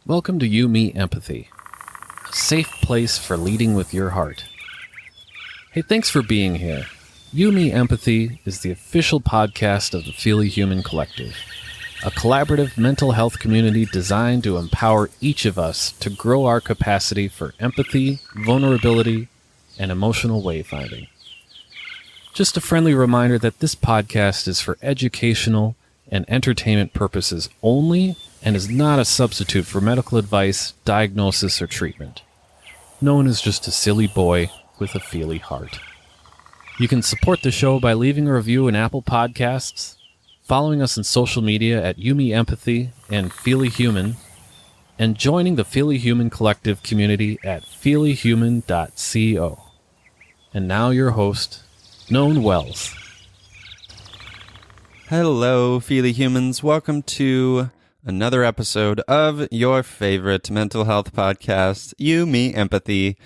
Welcome to You, Me, Empathy, a safe place for leading with your heart. Hey, thanks for being here. You, Me, Empathy is the official podcast of the Feely Human Collective, a collaborative mental health community designed to empower each of us to grow our capacity for empathy, vulnerability, and emotional wayfinding. Just a friendly reminder that this podcast is for educational and entertainment purposes only and is not a substitute for medical advice, diagnosis, or treatment. No one is just a silly boy with a feely heart. You can support the show by leaving a review in Apple Podcasts, following us on social media at Yumi Empathy and Feely Human, and joining the Feely Human Collective community at feelyhuman.co. And now your host, Known Wells. Hello, Feely Humans. Welcome to another episode of your favorite mental health podcast, You, Me, Empathy.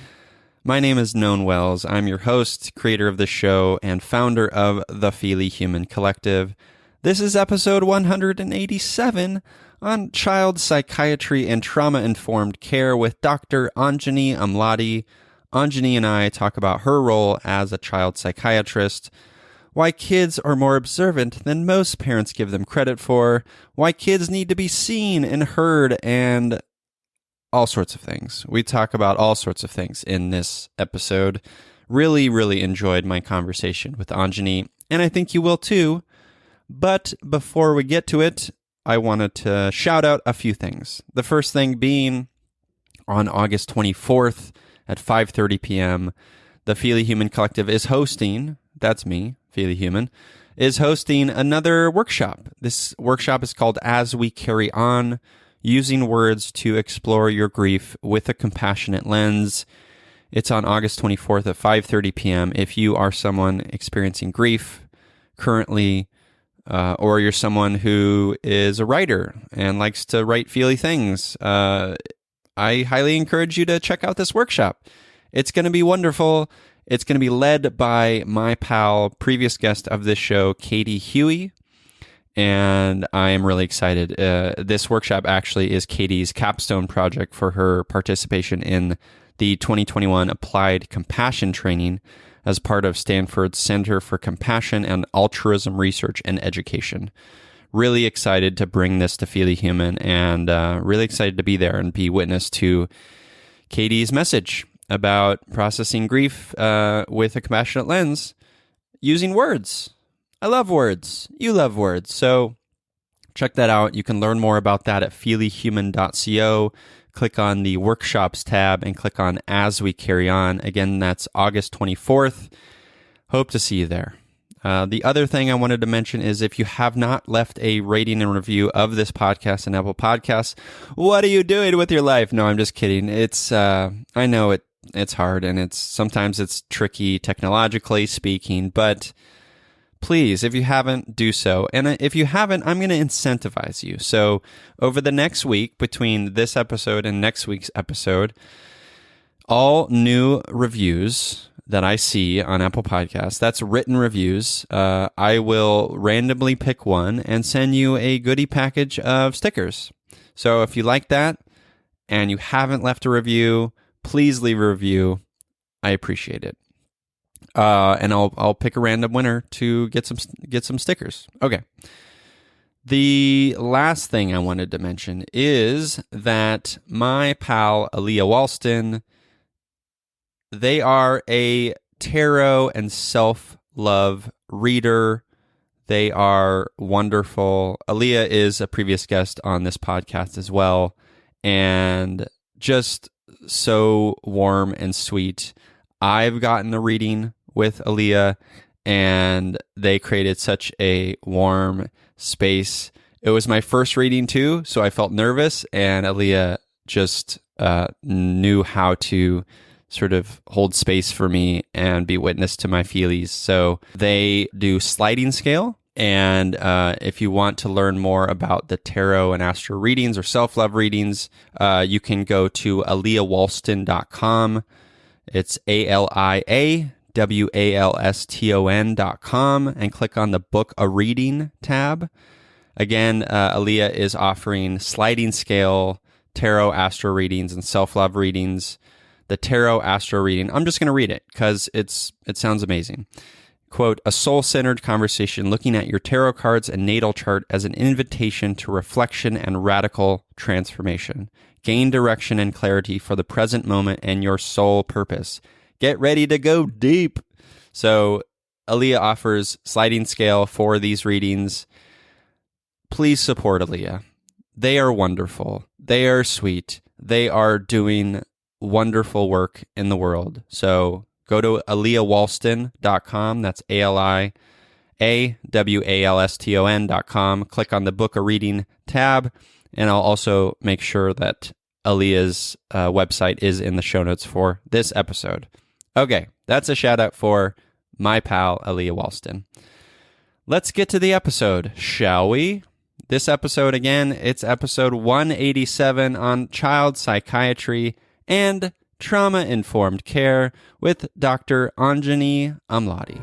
My name is Known Wells. I'm your host, creator of the show, and founder of the Feely Human Collective. This is episode 187 on child psychiatry and trauma-informed care with Dr. Anjani Amladi. Anjani and I talk about her role as a child psychiatrist, why kids are more observant than most parents give them credit for, why kids need to be seen and heard, and all sorts of things. We talk about all sorts of things in this episode. Really enjoyed my conversation with Anjani, and I think you will too. But before we get to it, I wanted to shout out a few things. The first thing being, on August 24th at 5:30 p.m., the Feely Human Collective is hosting, that's me, Feely Human, is hosting another workshop. This workshop is called As We Carry On, Using Words to Explore Your Grief with a Compassionate Lens. It's on August 24th at 5:30 p.m. If you are someone experiencing grief currently, or you're someone who is a writer and likes to write feely things, I highly encourage you to check out this workshop. It's going to be wonderful. It's going to be led by my pal, previous guest of this show, Katie Huey, and I am really excited. This workshop actually is Katie's capstone project for her participation in the 2021 Applied Compassion Training as part of Stanford's Center for Compassion and Altruism Research and Education. Really excited to bring this to Feely Human, and really excited to be there and be witness to Katie's message about processing grief with a compassionate lens using words. I love words. You love words. So check that out. You can learn more about that at feelyhuman.co. Click on the workshops tab and click on As We Carry On. Again, that's August 24th. Hope to see you there. The other thing I wanted to mention is if you have not left a rating and review of this podcast on Apple Podcasts, what are you doing with your life? No, I'm just kidding. It's I know it's hard and sometimes it's tricky technologically speaking, but please, if you haven't, do so. And if you haven't, I'm going to incentivize you. So over the next week, between this episode and next week's episode, all new reviews that I see on Apple Podcasts, that's written reviews, I will randomly pick one and send you a goodie package of stickers. So if you like that and you haven't left a review, please leave a review. I appreciate it. And I'll pick a random winner to get some stickers. Okay. The last thing I wanted to mention is that my pal Aaliyah Walston, they are a tarot and self-love reader. They are wonderful. Aaliyah is a previous guest on this podcast as well, and just so warm and sweet. I've gotten a reading with Aaliyah, and they created such a warm space. It was my first reading too, so I felt nervous, and Aaliyah just knew how to sort of hold space for me and be witness to my feelies. So they do sliding scale. And if you want to learn more about the tarot and astro readings or self-love readings, you can go to AliyahWalston.com. It's ALIAWALSTON.com and click on the Book a Reading tab. Again, Aaliyah is offering sliding scale tarot astro readings and self-love readings. The tarot astro reading, I'm just going to read it because it sounds amazing. Quote, a soul-centered conversation looking at your tarot cards and natal chart as an invitation to reflection and radical transformation. Gain direction and clarity for the present moment and your soul purpose. Get ready to go deep. So Aaliyah offers sliding scale for these readings. Please support Aaliyah. They are wonderful. They are sweet. They are doing wonderful work in the world. So go to AliyahWalston.com. That's ALIAWALSTON.com. Click on the Book a Reading tab, and I'll also make sure that Aaliyah's website is in the show notes for this episode. Okay, that's a shout out for my pal, Aaliyah Walston. Let's get to the episode, shall we? This episode, again, it's episode 187 on child psychiatry and trauma-informed care with Dr. Anjani Amladi.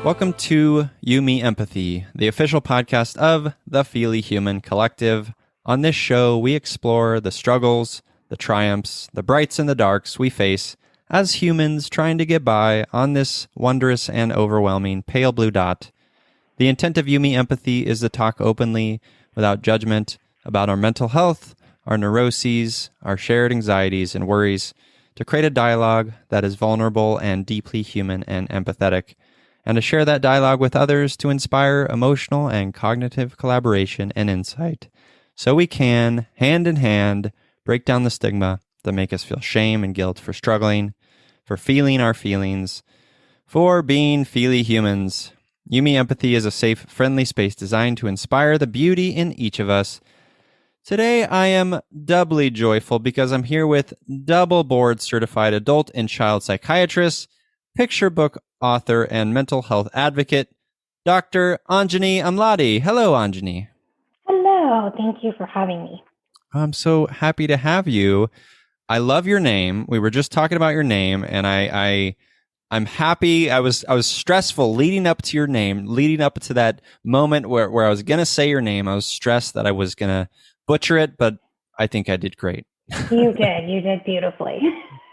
Welcome to You, Me, Empathy, the official podcast of the Feely Human Collective. On this show, we explore the struggles, the triumphs, the brights and the darks we face as humans trying to get by on this wondrous and overwhelming pale blue dot. The intent of You, Me, Empathy is to talk openly, without judgment, about our mental health, our neuroses, our shared anxieties and worries, to create a dialogue that is vulnerable and deeply human and empathetic, and to share that dialogue with others to inspire emotional and cognitive collaboration and insight, so we can, hand in hand, break down the stigma that make us feel shame and guilt for struggling, for feeling our feelings, for being feely humans. You, Me, Empathy is a safe, friendly space designed to inspire the beauty in each of us. Today, I am doubly joyful because I'm here with double board certified adult and child psychiatrist, picture book author, and mental health advocate, Dr. Anjani Amladi. Hello, Anjani. Hello. Thank you for having me. I'm so happy to have you. I love your name. We were just talking about your name, and I'm happy. I was stressful leading up to your name, leading up to that moment where I was going to say your name. I was stressed that I was going to butcher it, but I think I did great. You did. You did beautifully.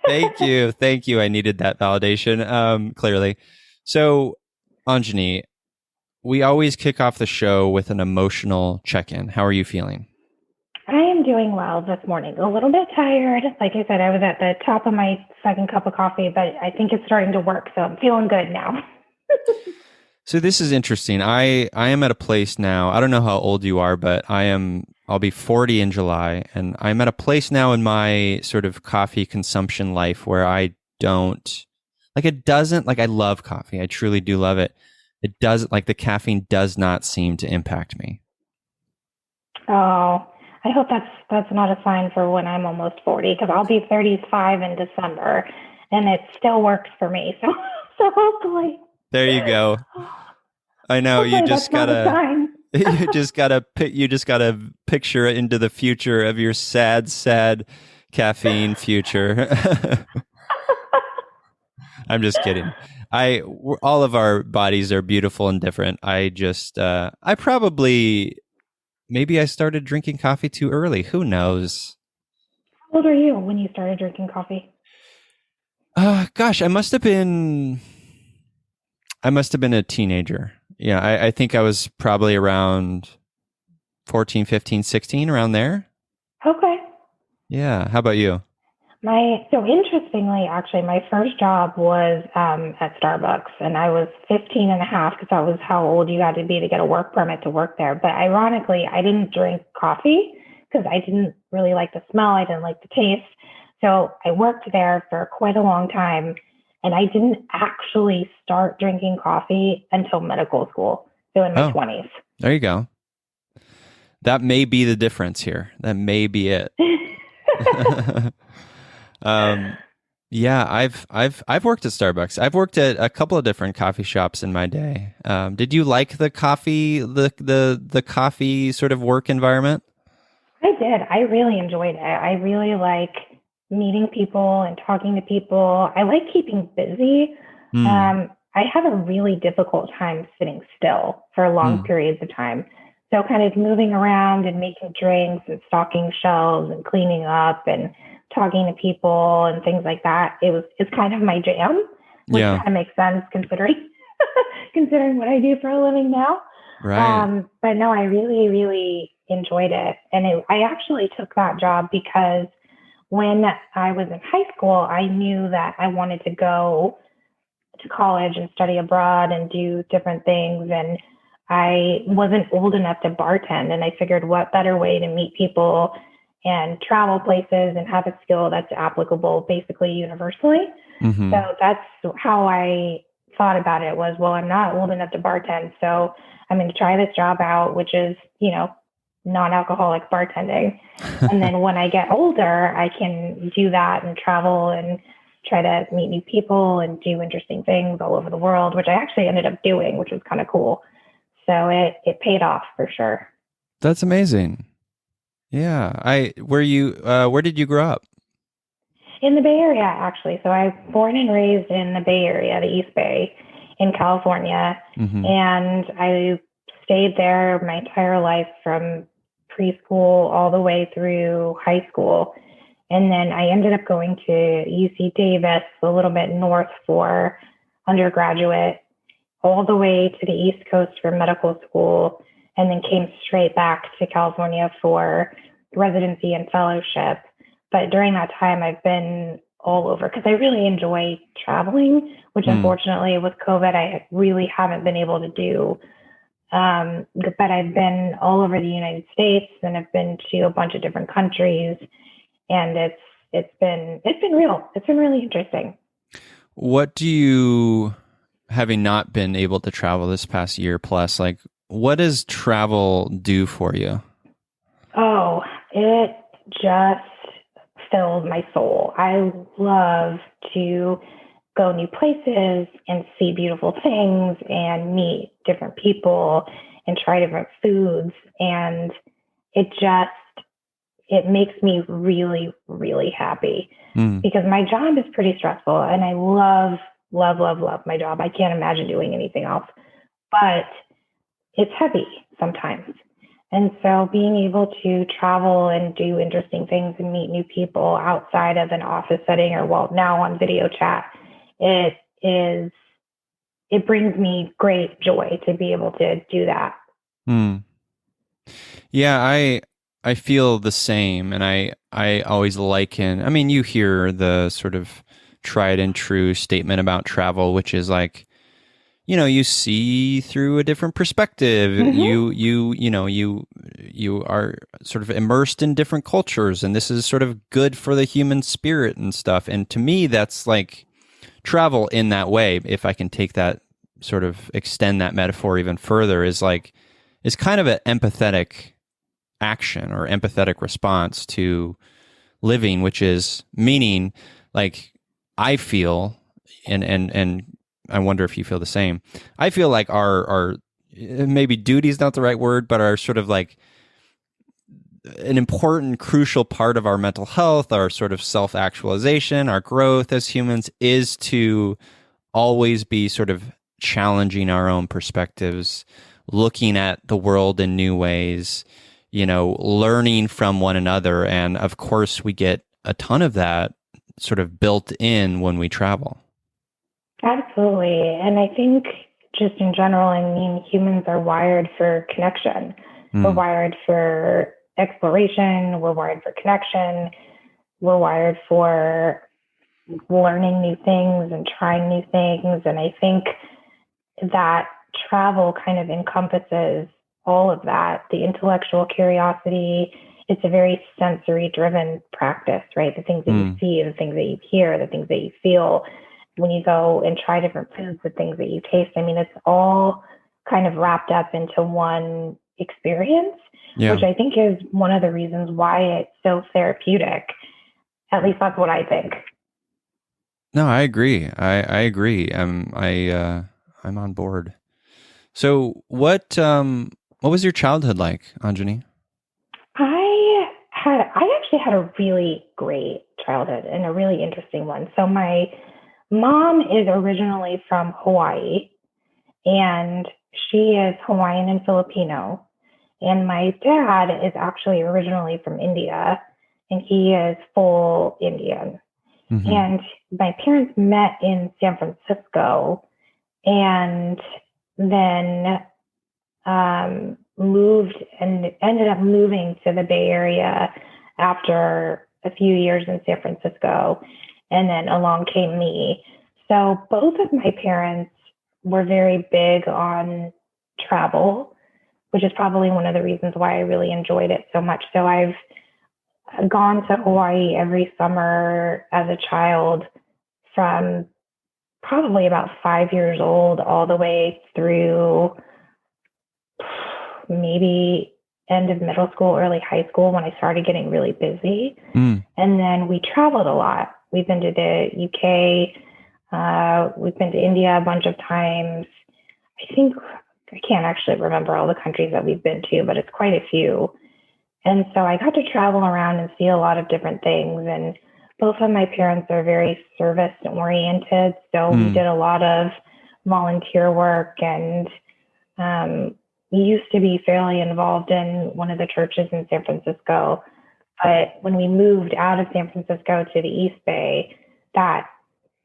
Thank you. Thank you. I needed that validation, clearly. So, Anjani, we always kick off the show with an emotional check-in. How are you feeling? I am doing well this morning. A little bit tired. Like I said, I was at the top of my second cup of coffee, but I think it's starting to work, so I'm feeling good now. So this is interesting. I am at a place now. I don't know how old you are, but I'll be 40 in July, and I'm at a place now in my sort of coffee consumption life where I don't, I love coffee. I truly do love it. It doesn't, the caffeine does not seem to impact me. Oh, I hope that's not a sign for when I'm almost 40, because I'll be 35 in December, and it still works for me. So hopefully. There you go. I know. Hopefully you just gotta picture it into the future of your sad caffeine future. I'm just kidding. All of our bodies are beautiful and different. Maybe I started drinking coffee too early. Who knows? How old are you when you started drinking coffee? Gosh, I must have been a teenager. Yeah, I think I was probably around 14, 15, 16, around there. Okay. Yeah. How about you? So interestingly, actually, my first job was at Starbucks, and I was 15 and a half because that was how old you had to be to get a work permit to work there. But ironically, I didn't drink coffee because I didn't really like the smell. I didn't like the taste. So I worked there for quite a long time, and I didn't actually start drinking coffee until medical school. So in my Oh, 20s. there you go. That may be the difference here. That may be it. Yeah, I've worked at Starbucks. I've worked at a couple of different coffee shops in my day. Did you like the coffee sort of work environment? I did. I really enjoyed it. I really like meeting people and talking to people. I like keeping busy. Mm, I have a really difficult time sitting still for long mm, periods of time. So kind of moving around and making drinks and stocking shelves and cleaning up and talking to people and things like that. It's kind of my jam, which yeah, kind of makes sense considering considering what I do for a living now. right. But no, I really, really enjoyed it. And I actually took that job because when I was in high school, I knew that I wanted to go to college and study abroad and do different things. And I wasn't old enough to bartend. And I figured what better way to meet people and travel places and have a skill that's applicable basically universally. Mm-hmm. So that's how I thought about it was, well, I'm not old enough to bartend. So I'm going to try this job out, which is, non-alcoholic bartending. And then when I get older, I can do that and travel and try to meet new people and do interesting things all over the world, which I actually ended up doing, which was kind of cool. So it paid off for sure. That's amazing. Yeah. Where did you grow up? In the Bay Area, actually. So I was born and raised in the Bay Area, the East Bay in California. Mm-hmm. And I stayed there my entire life from preschool all the way through high school. And then I ended up going to UC Davis, a little bit north for undergraduate, all the way to the East Coast for medical school, and then came straight back to California for residency and fellowship. But during that time, I've been all over because I really enjoy traveling, which unfortunately with COVID, I really haven't been able to do. But I've been all over the United States and I've been to a bunch of different countries, and it's been real. It's been really interesting. What do you, having not been able to travel this past year plus, like, what does travel do for you? Oh, it just filled my soul. I love to go new places and see beautiful things and meet different people and try different foods. And it makes me really, really happy because my job is pretty stressful and I love, love, love, love my job. I can't imagine doing anything else, but it's heavy sometimes. And so being able to travel and do interesting things and meet new people outside of an office setting or now on video chat, it brings me great joy to be able to do that. Yeah, I feel the same, and I always liken. I mean, you hear the sort of tried and true statement about travel, which is like, you see through a different perspective. Mm-hmm. You are sort of immersed in different cultures, and this is sort of good for the human spirit and stuff. And to me, that's like travel in that way. If I can take that sort of extend that metaphor even further, is kind of an empathetic action or empathetic response to living, which is meaning, like, I feel, and I wonder if you feel the same. I feel like our maybe duty is not the right word, but our sort of like an important, crucial part of our mental health, our sort of self-actualization, our growth as humans is to always be sort of challenging our own perspectives, looking at the world in new ways, learning from one another. And of course, we get a ton of that sort of built in when we travel. Absolutely. And I think just in general, I mean, humans are wired for connection. We're wired for exploration. We're wired for connection. We're wired for learning new things and trying new things. And I think that travel kind of encompasses all of that, the intellectual curiosity. it's a very sensory driven practice, right? The things that you see, the things that you hear, the things that you feel when you go and try different foods, the things that you taste. I mean, it's all kind of wrapped up into one experience, which I think is one of the reasons why it's so therapeutic. At least that's what I think. No, I agree. I agree. I'm on board. So what was your childhood like, Anjani? I actually had a really great childhood and a really interesting one. So my mom is originally from Hawaii, and she is Hawaiian and Filipino. And my dad is actually originally from India, and he is full Indian. Mm-hmm. And my parents met in San Francisco and then moved and ended up moving to the Bay Area after a few years in San Francisco. And then along came me. So both of my parents were very big on travel, which is probably one of the reasons why I really enjoyed it so much. So I've gone to Hawaii every summer as a child from probably about 5 years old all the way through maybe end of middle school, early high school when I started getting really busy. And then we traveled a lot. We've been to the UK. We've been to India a bunch of times. I can't actually remember all the countries that we've been to, but it's quite a few. And so I got to travel around and see a lot of different things. And both of my parents are very service oriented. So we did a lot of volunteer work, and we used to be fairly involved in one of the churches in San Francisco. But when we moved out of San Francisco to the East Bay, that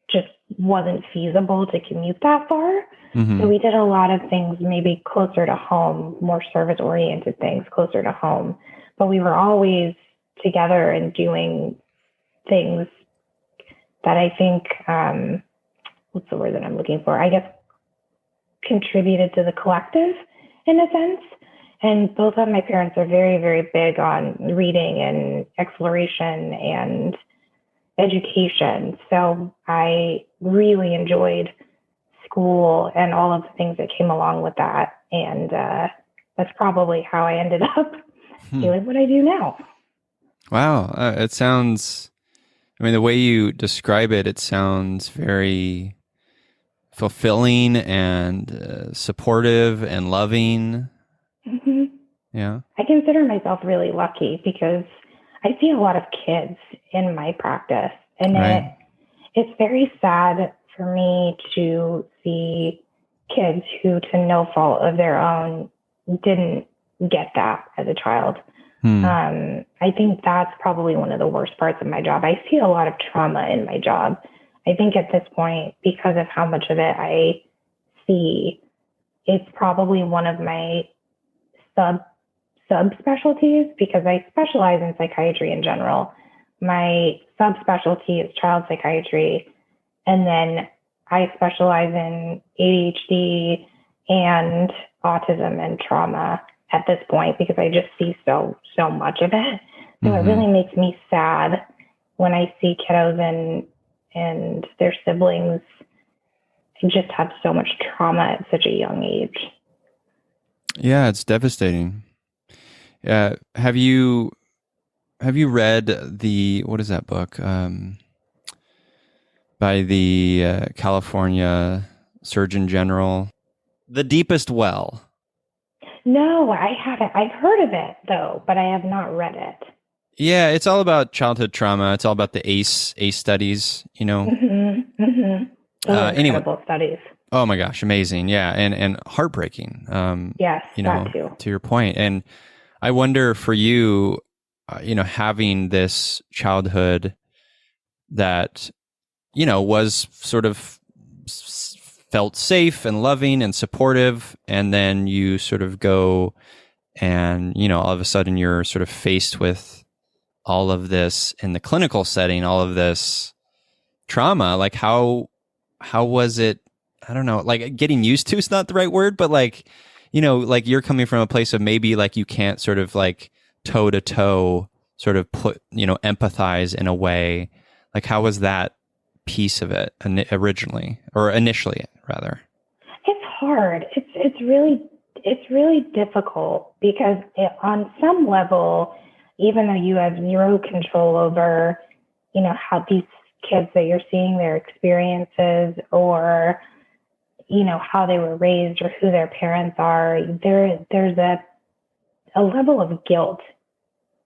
just wasn't feasible to commute that far. Mm-hmm. So we did a lot of things maybe closer to home, more service-oriented things closer to home. But we were always together and doing things that I think, what's the word that I'm looking for? I guess contributed to the collective in a sense. And both of my parents are very, very big on reading and exploration and education. So I really enjoyed school and all of the things that came along with that. And that's probably how I ended up doing what I do now. Wow. It sounds, the way you describe it, it sounds very fulfilling and supportive and loving. Mm-hmm. Yeah. I consider myself really lucky because I see a lot of kids in my practice, and it's very sad for me to see kids who, to no fault of their own, didn't get that as a child. I think that's probably one of the worst parts of my job. I see a lot of trauma in my job. I think at this point, because of how much of it I see, it's probably one of my subspecialties because I specialize in psychiatry in general. My subspecialty is child psychiatry, and then I specialize in ADHD and autism and trauma at this point because I just see so much of it. So it really makes me sad when I see kiddos and their siblings just have so much trauma at such a young age. Yeah, it's devastating. Have you read what is that book by the California Surgeon General, The Deepest Well? No, I haven't. I've heard of it though, but I have not read it. Yeah, it's all about childhood trauma. It's all about the ACE studies, Those are incredible studies. Oh my gosh, amazing. Yeah, and heartbreaking. Yes, that too. To your point. And I wonder for you, having this childhood that, was sort of felt safe and loving and supportive, and then you sort of go and, all of a sudden you're sort of faced with all of this in the clinical setting, all of this trauma. Like how was it? I don't know, like getting used to is not the right word, but like, like you're coming from a place of maybe like you can't sort of like toe to toe sort of empathize in a way. Like, how was that piece of it initially, rather? It's hard. It's really difficult because on some level, even though you have zero control over, how these kids that you're seeing, their experiences, or, how they were raised or who their parents are, there's a level of guilt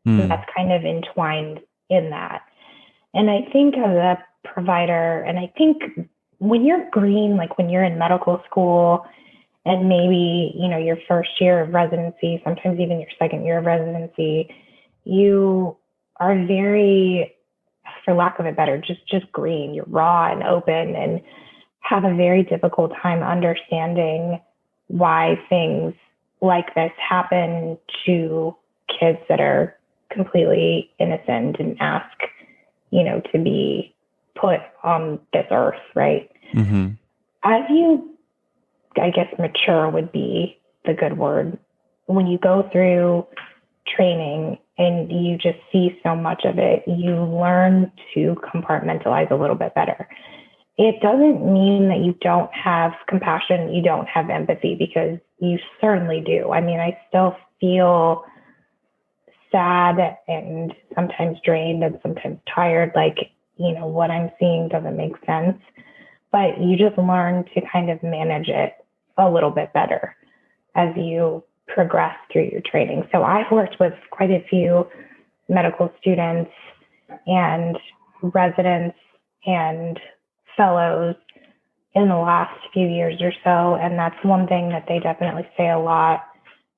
that's kind of entwined in that. And I think as a provider, and I think when you're green, like when you're in medical school and maybe, your first year of residency, sometimes even your second year of residency, you are very, for lack of a better, just green. You're raw and open and have a very difficult time understanding why things like this happen to kids that are completely innocent and ask, to be put on this earth, right? Mm-hmm. As you, I guess, mature would be the good word. When you go through training and you just see so much of it, you learn to compartmentalize a little bit better. It doesn't mean that you don't have compassion, you don't have empathy, because you certainly do. I mean, I still feel sad and sometimes drained and sometimes tired, like, what I'm seeing doesn't make sense. But you just learn to kind of manage it a little bit better as you progress through your training. So I've worked with quite a few medical students and residents and fellows in the last few years or so. And that's one thing that they definitely say a lot,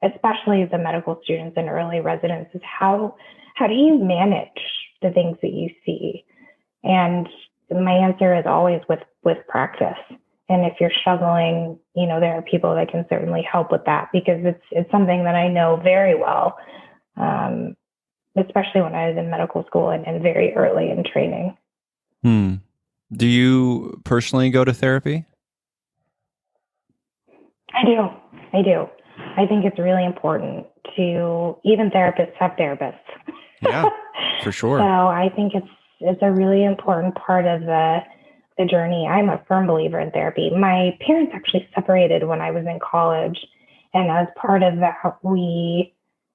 especially the medical students and early residents, is how do you manage the things that you see? And my answer is always with practice. And if you're struggling, there are people that can certainly help with that, because it's something that I know very well, especially when I was in medical school and very early in training. Do you personally go to therapy? I do. I think it's really important to, even therapists have therapists. Yeah, for sure. So I think it's a really important part of the journey. I'm a firm believer in therapy. My parents actually separated when I was in college, and as part of that, we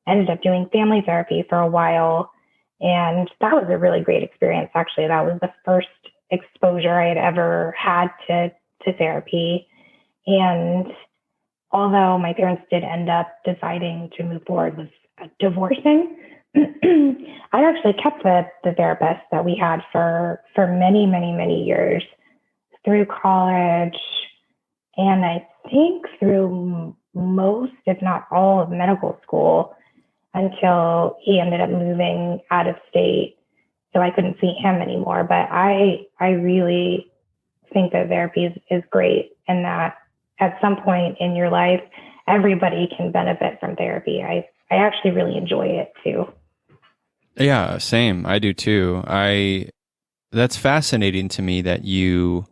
ended up doing family therapy for a while, and that was a really great experience. Actually, that was the first exposure I had ever had to therapy. And although my parents did end up deciding to move forward with divorcing, I actually kept the therapist that we had for many, many, many years through college, and I think through most, if not all, of medical school, until he ended up moving out of state. So I couldn't see him anymore. But I really think that therapy is great, and that at some point in your life, everybody can benefit from therapy. I actually really enjoy it too. Yeah, same. I do too. That's fascinating to me that you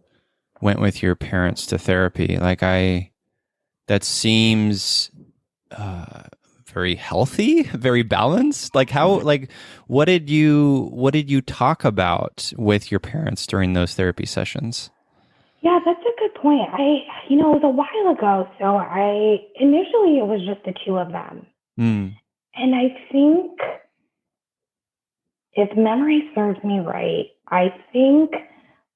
went with your parents to therapy. That seems very healthy, very balanced. What did you talk about with your parents during those therapy sessions? Yeah, that's a good point. It was a while ago, so initially it was just the two of them. And I think, if memory serves me right, I think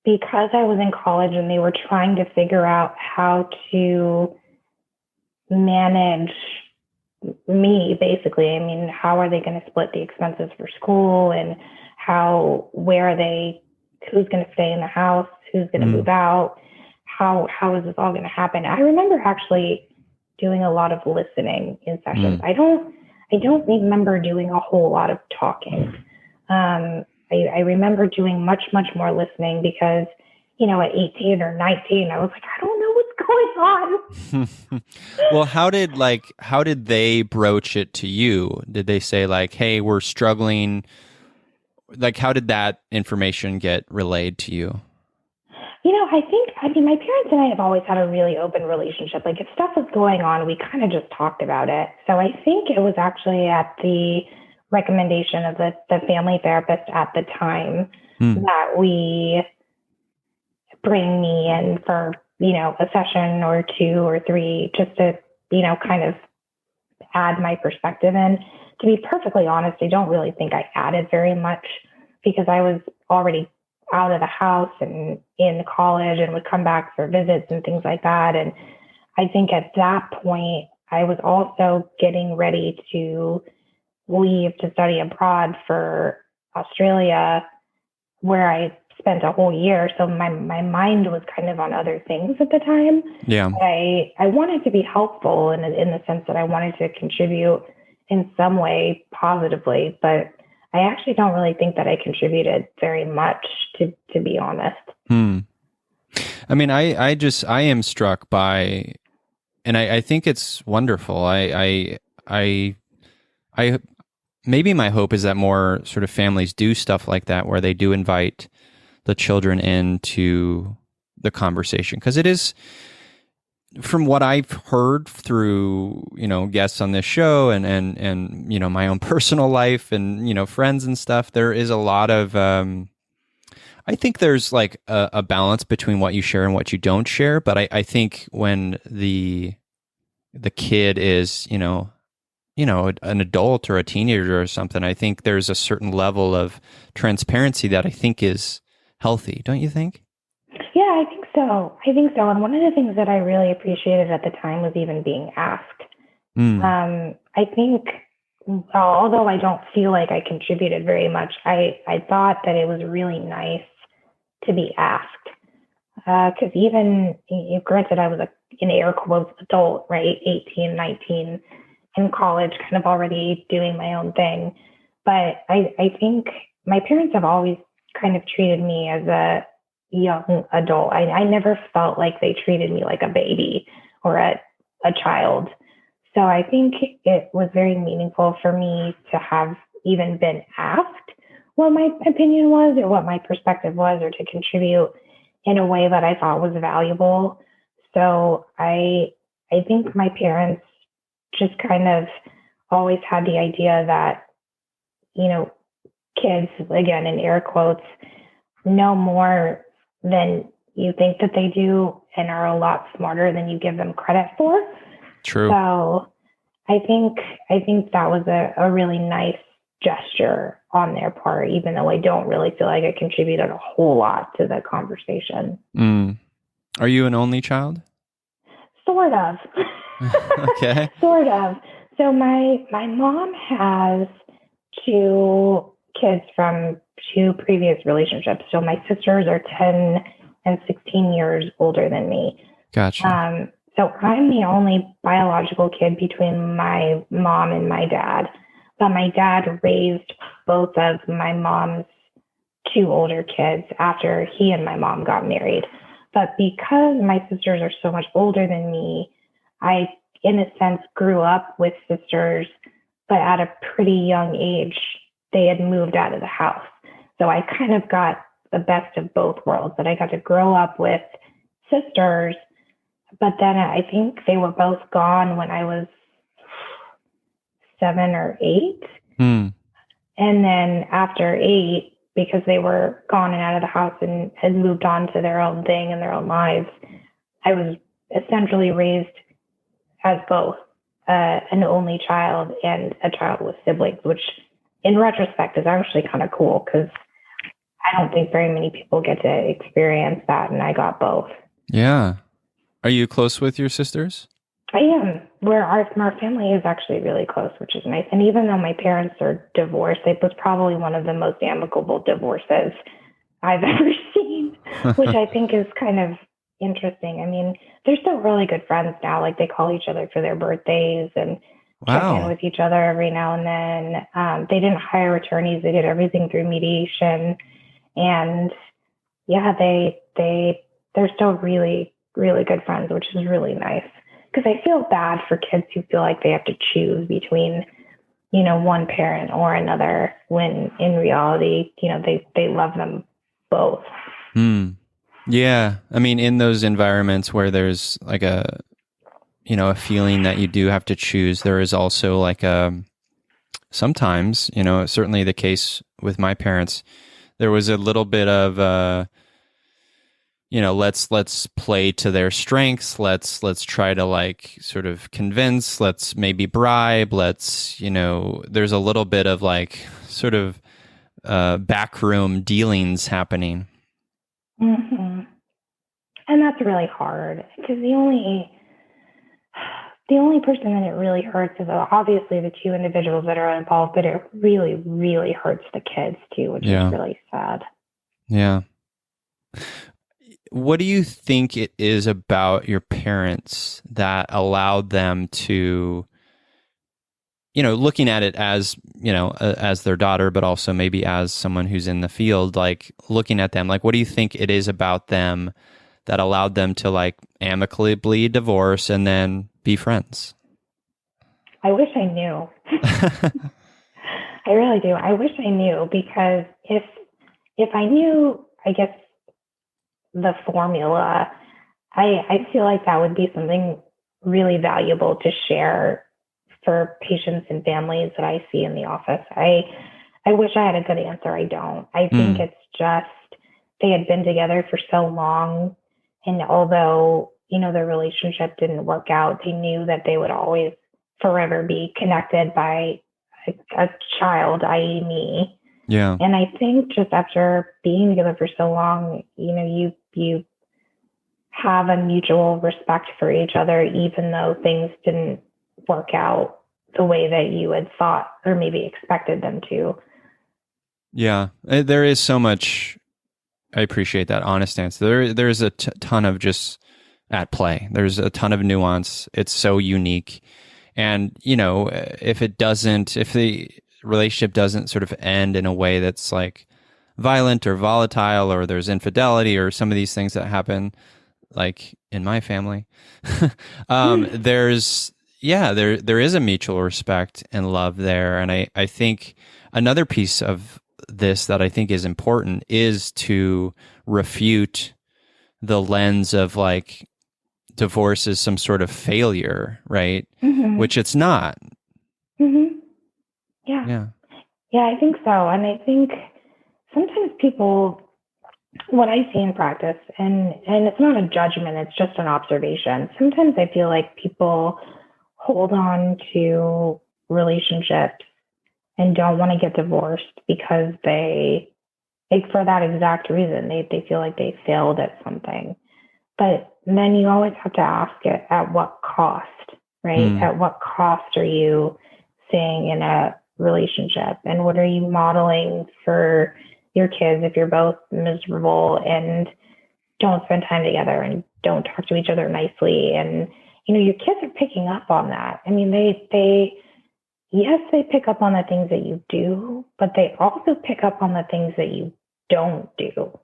because I was in college and they were trying to figure out how to manage me, basically. I mean, how are they going to split the expenses for school, and who's going to stay in the house, who's going to move out, how is this all going to happen? I remember actually doing a lot of listening in sessions. I don't remember doing a whole lot of talking. I remember doing much, much more listening because, at 18 or 19, I was like, I don't know what's going on. Well, how did they broach it to you? Did they say hey, we're struggling? How did that information get relayed to you? My parents and I have always had a really open relationship. If stuff was going on, we kind of just talked about it. So I think it was actually at the recommendation of the family therapist at the time that we bring me in for, a session or 2 or 3, just to, kind of add my perspective in. To be perfectly honest, I don't really think I added very much because I was already out of the house and in college and would come back for visits and things like that. And I think at that point, I was also getting ready to leave to study abroad for Australia, where I spent a whole year. So my mind was kind of on other things at the time. Yeah. I wanted to be helpful in the sense that I wanted to contribute in some way positively, but I actually don't really think that I contributed very much, to be honest. I mean, I am struck by, and I think it's wonderful. I maybe my hope is that more sort of families do stuff like that, where they do invite the children into the conversation, because it is, from what I've heard through, guests on this show and my own personal life and, friends and stuff, there is a lot of, I think there's like a balance between what you share and what you don't share. But I think when the kid is, an adult or a teenager or something, I think there's a certain level of transparency that I think is healthy. Don't you think? Yeah, I think so. And one of the things that I really appreciated at the time was even being asked. I think, although I don't feel like I contributed very much, I thought that it was really nice to be asked. Because even, granted, I was in air quotes adult, right? 18, 19, in college, kind of already doing my own thing. But I think my parents have always kind of treated me as a young adult. I never felt like they treated me like a baby or a child. So I think it was very meaningful for me to have even been asked what my opinion was or what my perspective was, or to contribute in a way that I thought was valuable. So I think my parents just kind of always had the idea that, kids, again, in air quotes, know more than you think that they do and are a lot smarter than you give them credit for. True. So I think that was a really nice gesture on their part, even though I don't really feel like I contributed a whole lot to the conversation. Are you an only child? Sort of. Okay. Sort of. So my mom has 2 kids from 2 previous relationships. So my sisters are 10 and 16 years older than me. Gotcha. So I'm the only biological kid between my mom and my dad. But my dad raised both of my mom's 2 older kids after he and my mom got married. But because my sisters are so much older than me, I, in a sense, grew up with sisters, but at a pretty young age, they had moved out of the house. So I kind of got the best of both worlds, that I got to grow up with sisters, but then I think they were both gone when I was 7 or 8. And then after 8, because they were gone and out of the house and had moved on to their own thing and their own lives, I was essentially raised as both an only child and a child with siblings, which in retrospect is actually kind of cool, because I don't think very many people get to experience that, and I got both. Yeah. Are you close with your sisters? I am. Our family is actually really close, which is nice. And even though my parents are divorced, it was probably one of the most amicable divorces I've ever seen, which I think is kind of interesting. I mean, they're still really good friends now. Like, they call each other for their birthdays and check in with each other every now and then. They didn't hire attorneys. They did everything through mediation. And yeah, they're still really, really good friends, which is really nice. Because I feel bad for kids who feel like they have to choose between, one parent or another, when in reality, they love them both. Yeah. I mean, in those environments where there's like a feeling that you do have to choose, there is also like sometimes, certainly the case with my parents, there was a little bit of, let's play to their strengths. Let's try to like sort of convince, let's maybe bribe, there's a little bit of like sort of backroom dealings happening. Mm-hmm. And that's really hard because the only person that it really hurts is obviously the two individuals that are involved, but it really, really hurts the kids too, which is really sad. Yeah. What do you think it is about your parents that allowed them to, looking at it as, as their daughter, but also maybe as someone who's in the field, like looking at them, like, what do you think it is about them that allowed them to like amicably divorce and then be friends? I wish I knew. I really do. I wish I knew, because if I knew, I guess, the formula, I feel like that would be something really valuable to share for patients and families that I see in the office. I wish I had a good answer. I don't. I think it's just they had been together for so long, and although, their relationship didn't work out, they knew that they would always forever be connected by a child, i.e. me. Yeah. And I think just after being together for so long, you have a mutual respect for each other, even though things didn't work out the way that you had thought or maybe expected them to. Yeah. There is so much. I appreciate that honest answer. There's a ton of just at play. There's a ton of nuance. It's so unique. And, if the relationship doesn't sort of end in a way that's like violent or volatile, or there's infidelity or some of these things that happen, like in my family, there is a mutual respect and love there. And I think another piece of this that I think is important is to refute the lens of like divorce is some sort of failure, right? Mm-hmm. Which it's not. Mm-hmm. Yeah, I think so. And I think sometimes people, what I see in practice, and it's not a judgment, it's just an observation. Sometimes I feel like people hold on to relationships and don't want to get divorced because they, like, for that exact reason, they feel like they failed at something. But then you always have to ask it, at what cost, right? At what cost are you staying in a relationship, and what are you modeling for your kids if you're both miserable and don't spend time together and don't talk to each other nicely? And your kids are picking up on that. I mean, they pick up on the things that you do, but they also pick up on the things that you don't do,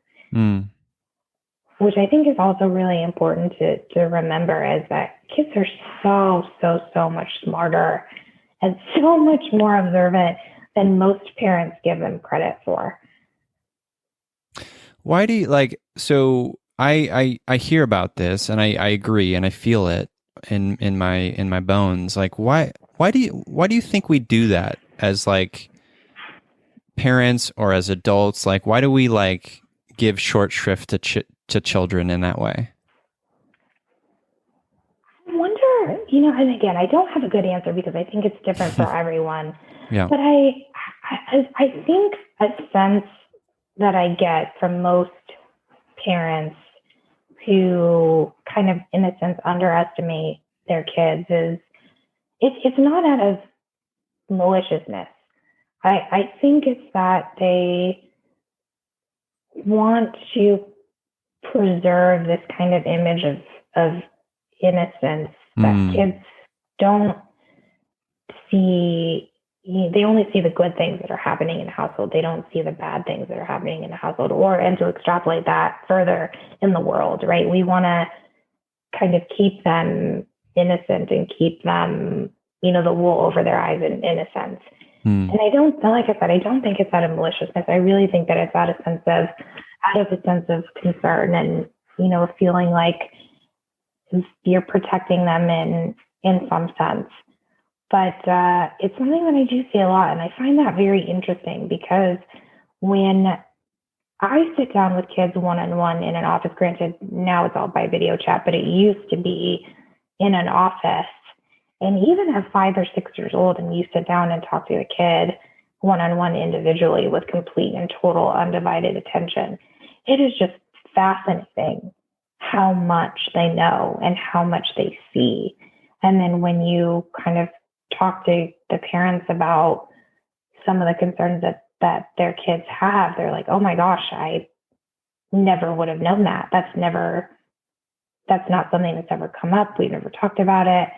which I think is also really important to remember, is that kids are so much smarter and so much more observant than most parents give them credit for. Why do you so I hear about this, and I agree, and I feel it in my bones. Like, why do you think we do that as like parents or as adults? Like, why do we like give short shrift to children in that way? I wonder, and again, I don't have a good answer because I think it's different for everyone. Yeah. But I think a sense that I get from most parents who kind of, in a sense, underestimate their kids is it's not out of maliciousness. I think it's that they want to preserve this kind of image of innocence that kids don't see. They only see the good things that are happening in the household. They don't see the bad things that are happening in the household, and to extrapolate that further in the world, right? We want to kind of keep them innocent and keep them, the wool over their eyes in a sense. And I don't, like I said, I don't think it's out of maliciousness. I really think that it's out of a sense of concern and, feeling like you're protecting them in some sense. But it's something that I do see a lot. And I find that very interesting because when I sit down with kids one-on-one in an office, granted, now it's all by video chat, but it used to be in an office. And even at 5 or 6 years old, and you sit down and talk to a kid one-on-one individually with complete and total undivided attention, it is just fascinating how much they know and how much they see. And then when you kind of talk to the parents about some of the concerns that their kids have, they're like, oh my gosh, I never would have known that. That's not something that's ever come up. We've never talked about it.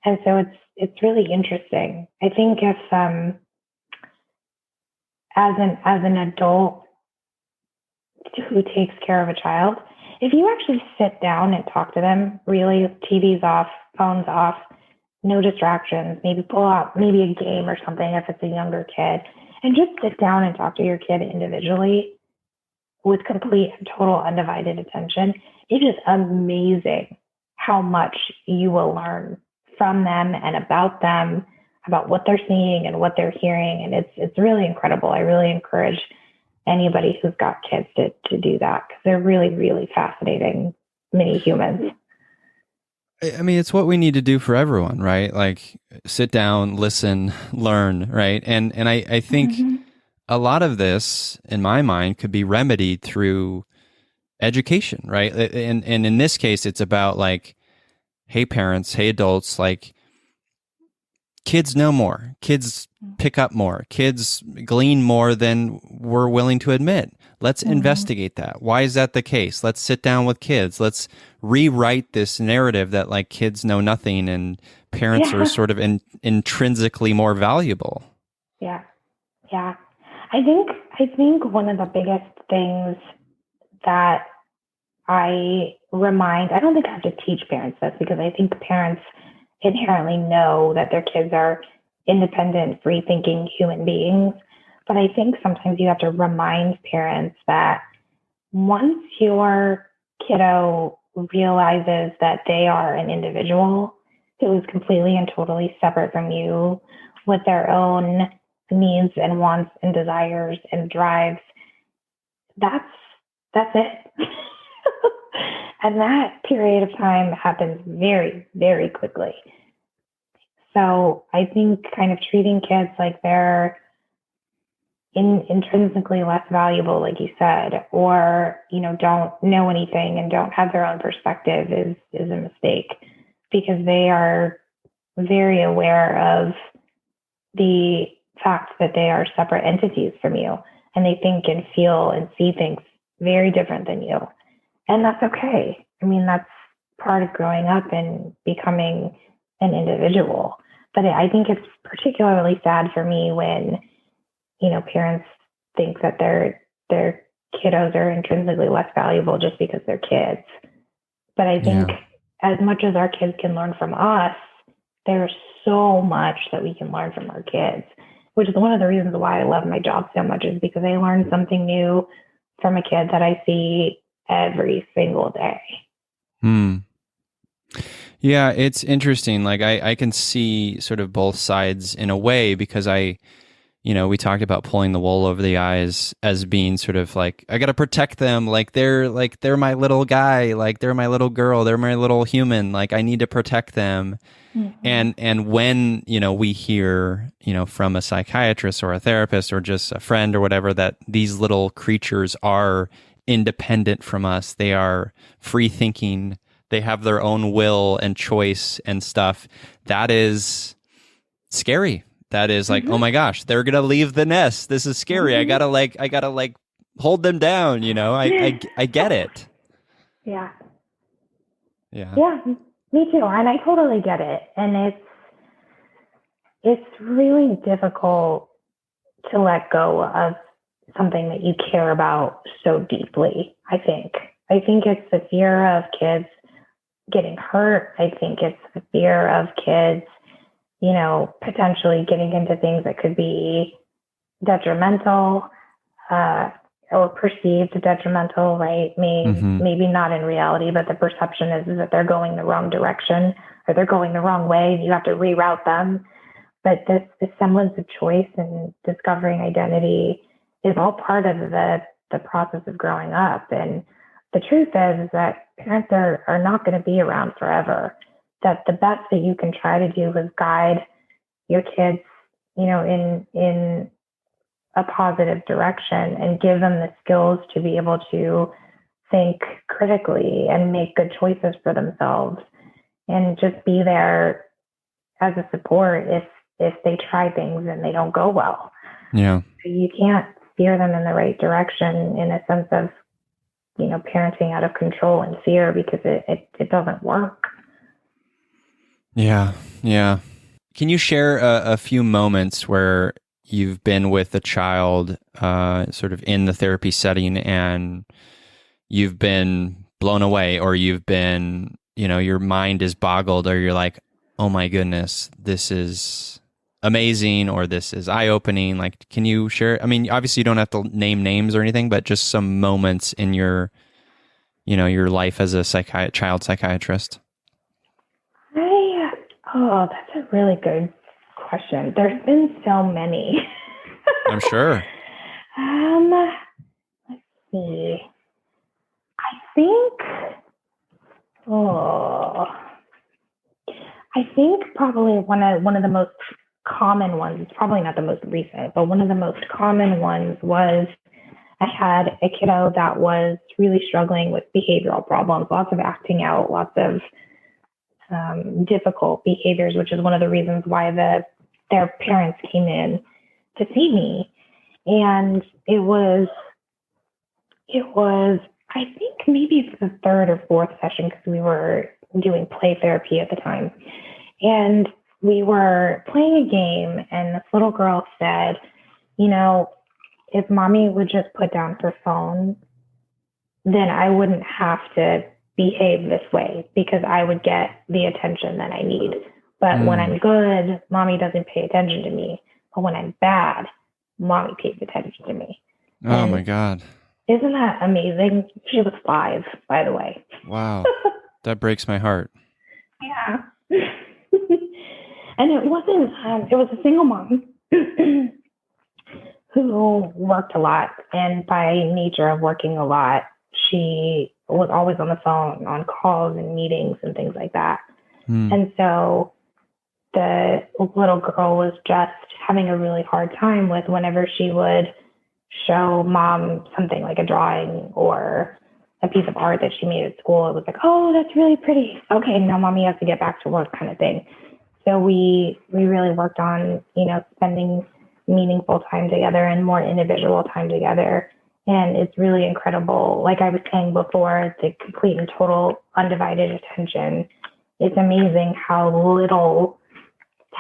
And so it's really interesting. I think if as an adult who takes care of a child, if you actually sit down and talk to them, really, TVs off, phones off, no distractions, maybe pull out maybe a game or something if it's a younger kid, and just sit down and talk to your kid individually with complete and total undivided attention, it is amazing how much you will learn from them and about them, about what they're seeing and what they're hearing. And it's really incredible. I really encourage anybody who's got kids to do that because they're really, really fascinating mini humans. I mean, it's what we need to do for everyone, right? Like sit down, listen, learn, right? And I think a lot of this, in my mind, could be remedied through education, right? And in this case, it's about like, hey, parents, hey, adults, like kids know more, kids pick up more, kids glean more than we're willing to admit. Let's investigate that. Why is that the case? Let's sit down with kids. Let's rewrite this narrative that like kids know nothing and parents are sort of intrinsically more valuable. Yeah. Yeah. I think one of the biggest things that I don't think I have to teach parents this because I think parents inherently know that their kids are independent, free-thinking human beings. But I think sometimes you have to remind parents that once your kiddo realizes that they are an individual who is completely and totally separate from you with their own needs and wants and desires and drives, that's it. And that period of time happens very, very quickly. So I think kind of treating kids like they're intrinsically less valuable, like you said, or, don't know anything and don't have their own perspective is a mistake because they are very aware of the fact that they are separate entities from you and they think and feel and see things very different than you. And that's okay. I mean, that's part of growing up and becoming an individual. But I think it's particularly sad for me when, parents think that their kiddos are intrinsically less valuable just because they're kids. But I think as much as our kids can learn from us, there's so much that we can learn from our kids, which is one of the reasons why I love my job so much is because I learn something new from a kid that I see every single day. Yeah, it's interesting. Like I can see sort of both sides in a way because we talked about pulling the wool over the eyes as being sort of like, I got to protect them. Like they're my little guy, like they're my little girl, they're my little human. Like I need to protect them. And when, we hear, from a psychiatrist or a therapist or just a friend or whatever, that these little creatures are independent from us, they are free thinking, they have their own will and choice and stuff, that is scary. That is like, oh my gosh, they're going to leave the nest. This is scary. I gotta hold them down. I get it. Yeah. Yeah. Yeah, me too. And I totally get it. And it's really difficult to let go of something that you care about so deeply, I think. I think it's the fear of kids getting hurt. I think it's the fear of kids, potentially getting into things that could be detrimental or perceived detrimental, right? Maybe not in reality, but the perception is that they're going the wrong direction or they're going the wrong way and you have to reroute them. But this semblance of choice and discovering identity is all part of the process of growing up. And the truth is that parents are not going to be around forever. That the best that you can try to do is guide your kids, in a positive direction and give them the skills to be able to think critically and make good choices for themselves, and just be there as a support if they try things and they don't go well. Yeah. So you can't steer them in the right direction in a sense of, parenting out of control and fear, because it doesn't work. Yeah. Yeah. Can you share a few moments where you've been with a child sort of in the therapy setting and you've been blown away, or you've been, your mind is boggled, or you're like, oh my goodness, this is amazing, or this is eye-opening? Like, can you share? I mean, obviously you don't have to name names or anything, but just some moments in your, your life as a child psychiatrist. That's a really good question. There's been so many. I'm sure. Let's see. I think probably one of the most common ones, it's probably not the most recent, but one of the most common ones was I had a kiddo that was really struggling with behavioral problems, lots of acting out, lots of difficult behaviors, which is one of the reasons why their parents came in to see me. And it was I think maybe the third or fourth session, because we were doing play therapy at the time. And we were playing a game, and this little girl said, if mommy would just put down her phone, then I wouldn't have to behave this way, because I would get the attention that I need. But when I'm good, mommy doesn't pay attention to me. But when I'm bad, mommy pays attention to me. Oh my God. Isn't that amazing? She was 5, by the way. Wow. That breaks my heart. Yeah. And it was a single mom who worked a lot. And by nature of working a lot, she was always on the phone, on calls and meetings and things like that. And so the little girl was just having a really hard time with whenever she would show mom something like a drawing or a piece of art that she made at school. It was like, oh, that's really pretty. Okay, now mommy has to get back to work, kind of thing. So we really worked on, spending meaningful time together and more individual time together. And it's really incredible. Like I was saying before, the complete and total undivided attention. It's amazing how little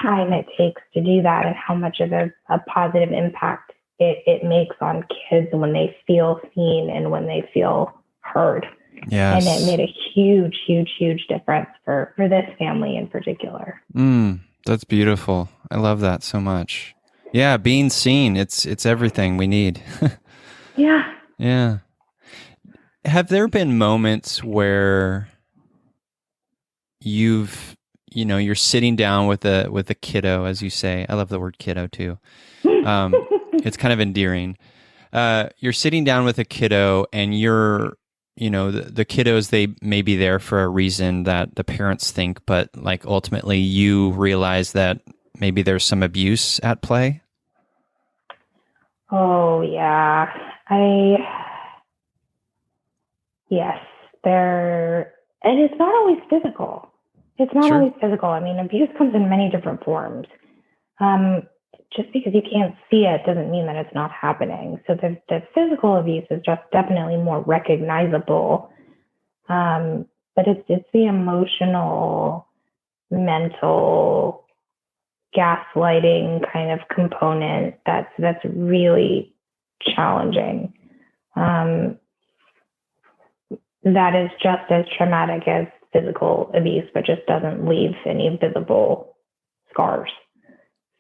time it takes to do that, and how much of a positive impact it makes on kids when they feel seen and when they feel heard. Yes. And it made a huge, huge, huge difference for this family in particular. That's beautiful. I love that so much. Yeah, being seen, it's everything we need. Yeah. Yeah. Have there been moments where you're sitting down with a kiddo, as you say? I love the word kiddo too. It's kind of endearing. You're sitting down with a kiddo, and the kiddos, they may be there for a reason that the parents think, but like ultimately you realize that maybe there's some abuse at play. Oh yeah. Yes, and it's not always physical. It's not always physical. I mean, abuse comes in many different forms. Just because you can't see it doesn't mean that it's not happening. So the physical abuse is just definitely more recognizable. But it's the emotional, mental, gaslighting kind of component that's really challenging. That is just as traumatic as physical abuse, but just doesn't leave any visible scars.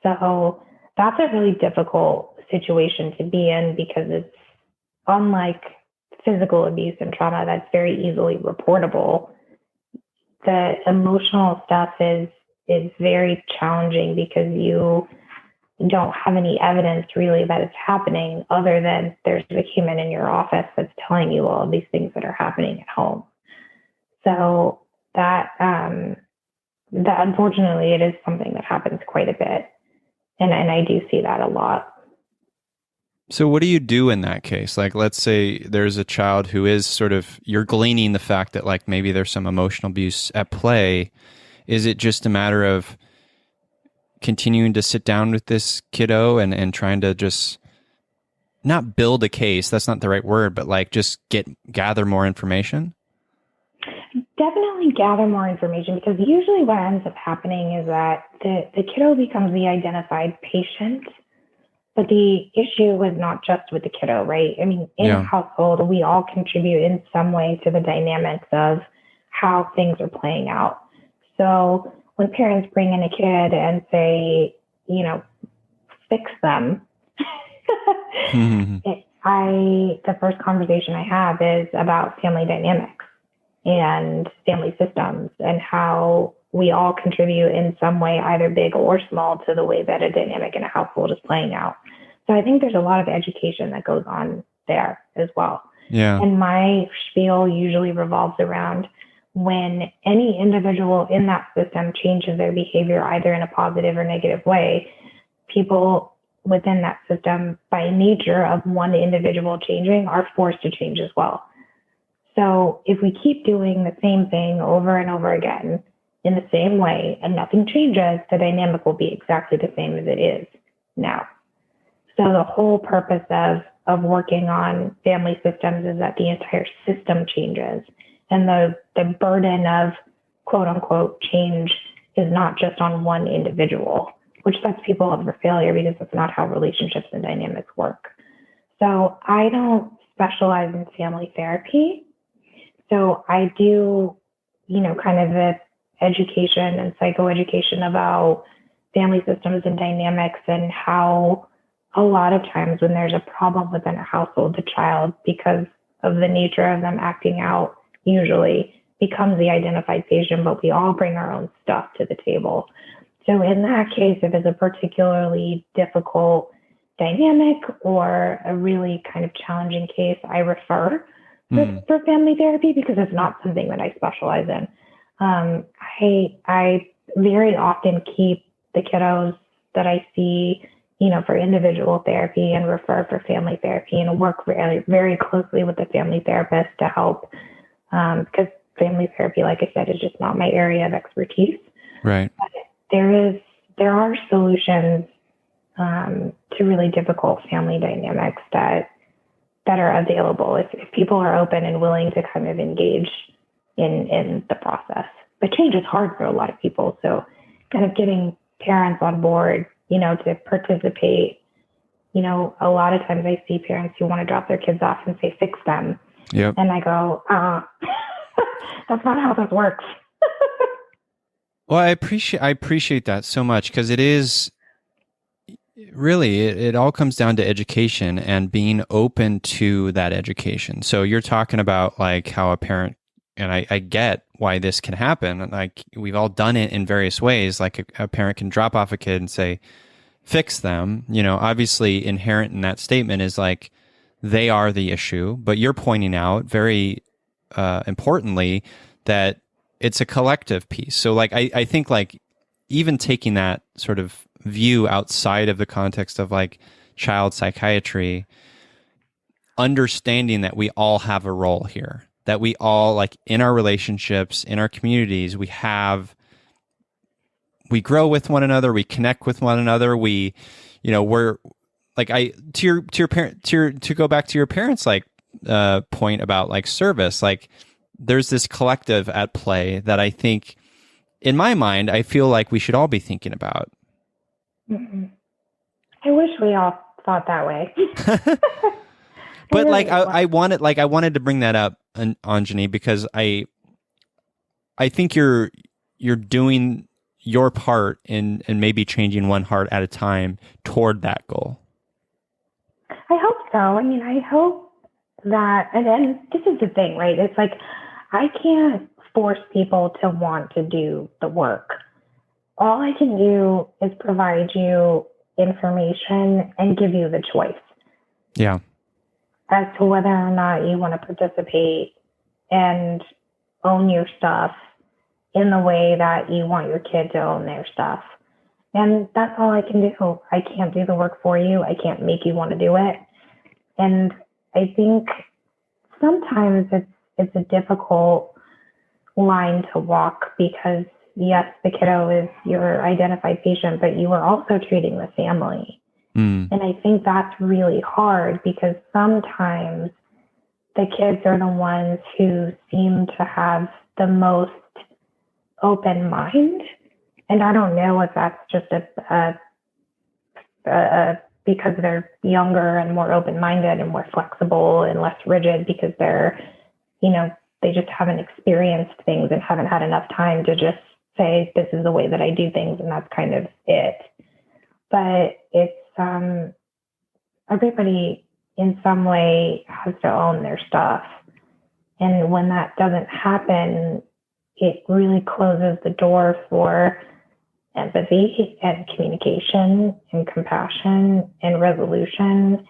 So that's a really difficult situation to be in, because it's unlike physical abuse and trauma that's very easily reportable. The emotional stuff is is very challenging because you don't have any evidence really that it's happening other than there's a human in your office that's telling you all of these things that are happening at home. So that unfortunately it is something that happens quite a bit. And I do see that a lot. So what do you do in that case? Like, let's say there's a child who is sort of, you're gleaning the fact that like maybe there's some emotional abuse at play. Is it just a matter of continuing to sit down with this kiddo and trying to just not build a case, that's not the right word, but like just gather more information? Definitely gather more information, because usually what ends up happening is that the kiddo becomes the identified patient, but the issue was not just with the kiddo, right? I mean, in a household, we all contribute in some way to the dynamics of how things are playing out. So when parents bring in a kid and say, you know, fix them, the first conversation I have is about family dynamics and family systems and how we all contribute in some way, either big or small, to the way that a dynamic in a household is playing out. So I think there's a lot of education that goes on there as well. Yeah. And my spiel usually revolves around when any individual in that system changes their behavior, either in a positive or negative way, people within that system, by nature of one individual changing, are forced to change as well. So if we keep doing the same thing over and over again in the same way and nothing changes, the dynamic will be exactly the same as it is now. So the whole purpose of working on family systems is that the entire system changes. And the burden of quote unquote change is not just on one individual, which sets people up for failure, because that's not how relationships and dynamics work. So I don't specialize in family therapy. So I do, you know, kind of the education and psychoeducation about family systems and dynamics, and how a lot of times when there's a problem within a household, the child, because of the nature of them acting out, usually becomes the identified patient, but we all bring our own stuff to the table. So in that case, if it's a particularly difficult dynamic or a really kind of challenging case, I refer for family therapy, because it's not something that I specialize in. I very often keep the kiddos that I see, you know, for individual therapy and refer for family therapy, and work very, very closely with the family therapist to help, because family therapy, like I said, is just not my area of expertise. Right. But there are solutions to really difficult family dynamics that are available if people are open and willing to kind of engage in the process. But change is hard for a lot of people. So kind of getting parents on board, you know, to participate. You know, a lot of times I see parents who want to drop their kids off and say, fix them. Yep. And I go, that's not how this works. Well, I appreciate that so much, because it is really, it all comes down to education and being open to that education. So you're talking about like how a parent, and I get why this can happen. Like we've all done it in various ways. Like a parent can drop off a kid and say, fix them. You know, obviously inherent in that statement is like they are the issue, but you're pointing out very importantly that it's a collective piece. So like I think like even taking that sort of view outside of the context of like child psychiatry, understanding that we all have a role here, that we all, like in our relationships, in our communities, we grow with one another, we connect with one another, we, you know, we're like, to go back to your parents, like point about like service, like there's this collective at play that I think, in my mind, I feel like we should all be thinking about. Mm-hmm. I wish we all thought that way. But really, like I wanted to bring that up, Anjani, because I think you're doing your part in maybe changing one heart at a time toward that goal. I hope so. I mean, I hope that, and this is the thing, right? It's like I can't force people to want to do the work. all I can do is provide you information and give you the choice Yeah. as to whether or not you want to participate and own your stuff in the way that you want your kid to own their stuff. And that's all I can do. I can't do the work for you. I can't make you want to do it. And I think sometimes it's a difficult line to walk because yes, the kiddo is your identified patient, but you are also treating the family. And I think that's really hard because sometimes the kids are the ones who seem to have the most open mind. And I don't know if that's just because they're younger and more open-minded and more flexible and less rigid because they're, they just haven't experienced things and haven't had enough time to just say, this is the way that I do things. And that's kind of it. But it's, everybody in some way has to own their stuff. And when that doesn't happen, it really closes the door for empathy and communication and compassion and resolution.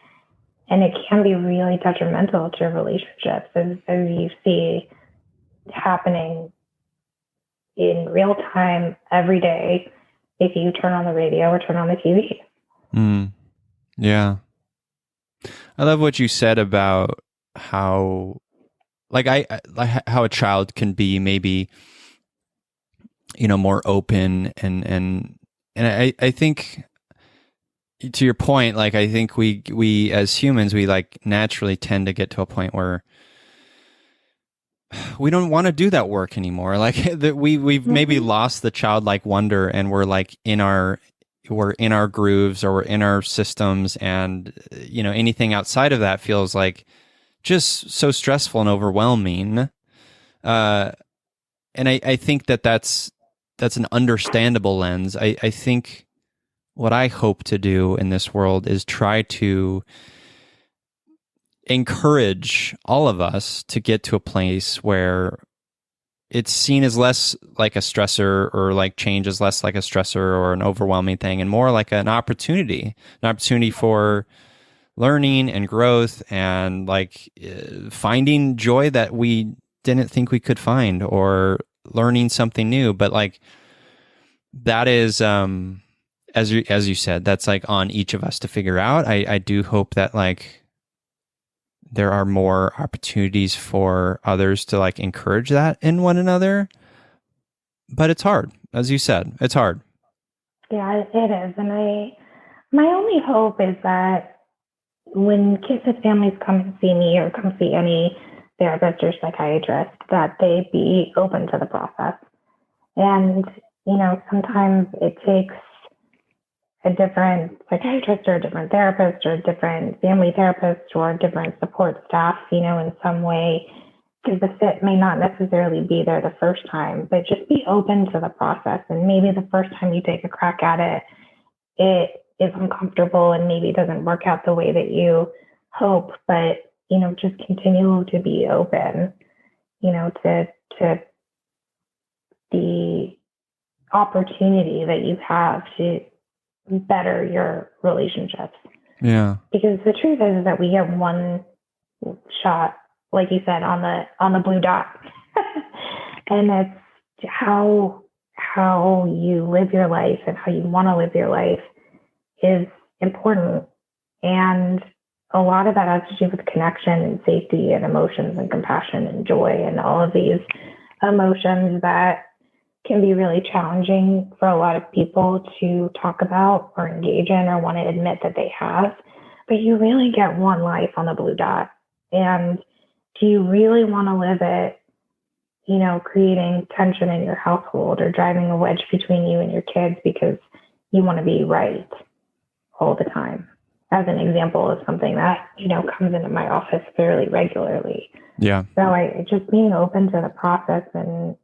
And it can be really detrimental to relationships as you see happening in real time every day if you turn on the radio or turn on the TV. Yeah. I love what you said about how, how a child can be maybe, more open and I think to your point, I think we as humans, we naturally tend to get to a point where we don't want to do that work anymore. We've maybe lost the childlike wonder and we're we're in our grooves or we're in our systems, and anything outside of that feels like just so stressful and overwhelming. And I think that's an understandable lens. I think what I hope to do in this world is try to encourage all of us to get to a place where it's seen as less like a stressor, or change is less like a stressor or an overwhelming thing, and more like an opportunity for learning and growth and finding joy that we didn't think we could find, or learning something new. But that is, as you said, that's on each of us to figure out. I do hope that there are more opportunities for others to encourage that in one another. But it's hard. As you said, it's hard. Yeah, it is. And my only hope is that when kids and families come and see me or come see any therapist or psychiatrist, that they be open to the process. And, sometimes it takes a different psychiatrist or a different therapist or a different family therapist or a different support staff, in some way, because the fit may not necessarily be there the first time, but just be open to the process. And maybe the first time you take a crack at it, it is uncomfortable and maybe doesn't work out the way that you hope, but, just continue to be open, to the opportunity that you have to better your relationships. Yeah. Because the truth is that we get one shot, like you said, on the blue dot. And it's how you live your life and how you want to live your life is important. And a lot of that has to do with connection and safety and emotions and compassion and joy and all of these emotions that can be really challenging for a lot of people to talk about or engage in or want to admit that they have. But you really get one life on the blue dot. And do you really want to live it, creating tension in your household or driving a wedge between you and your kids because you want to be right all the time? As an example of something that, comes into my office fairly regularly. Yeah. So I just being open to the process and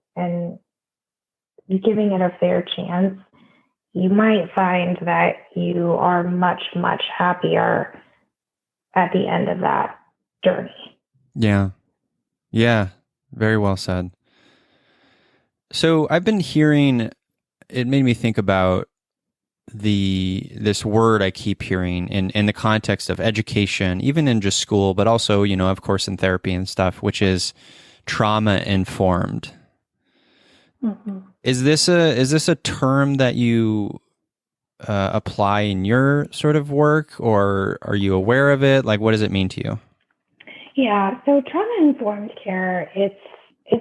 giving it a fair chance, you might find that you are much, much happier at the end of that journey. Yeah. Yeah. Very well said. So I've been hearing it made me think about this word I keep hearing in the context of education, even in just school, but also, of course, in therapy and stuff, which is trauma informed. Mm-hmm. Is this a term that you apply in your sort of work, or are you aware of it? Like, what does it mean to you? Yeah, so trauma-informed care, it's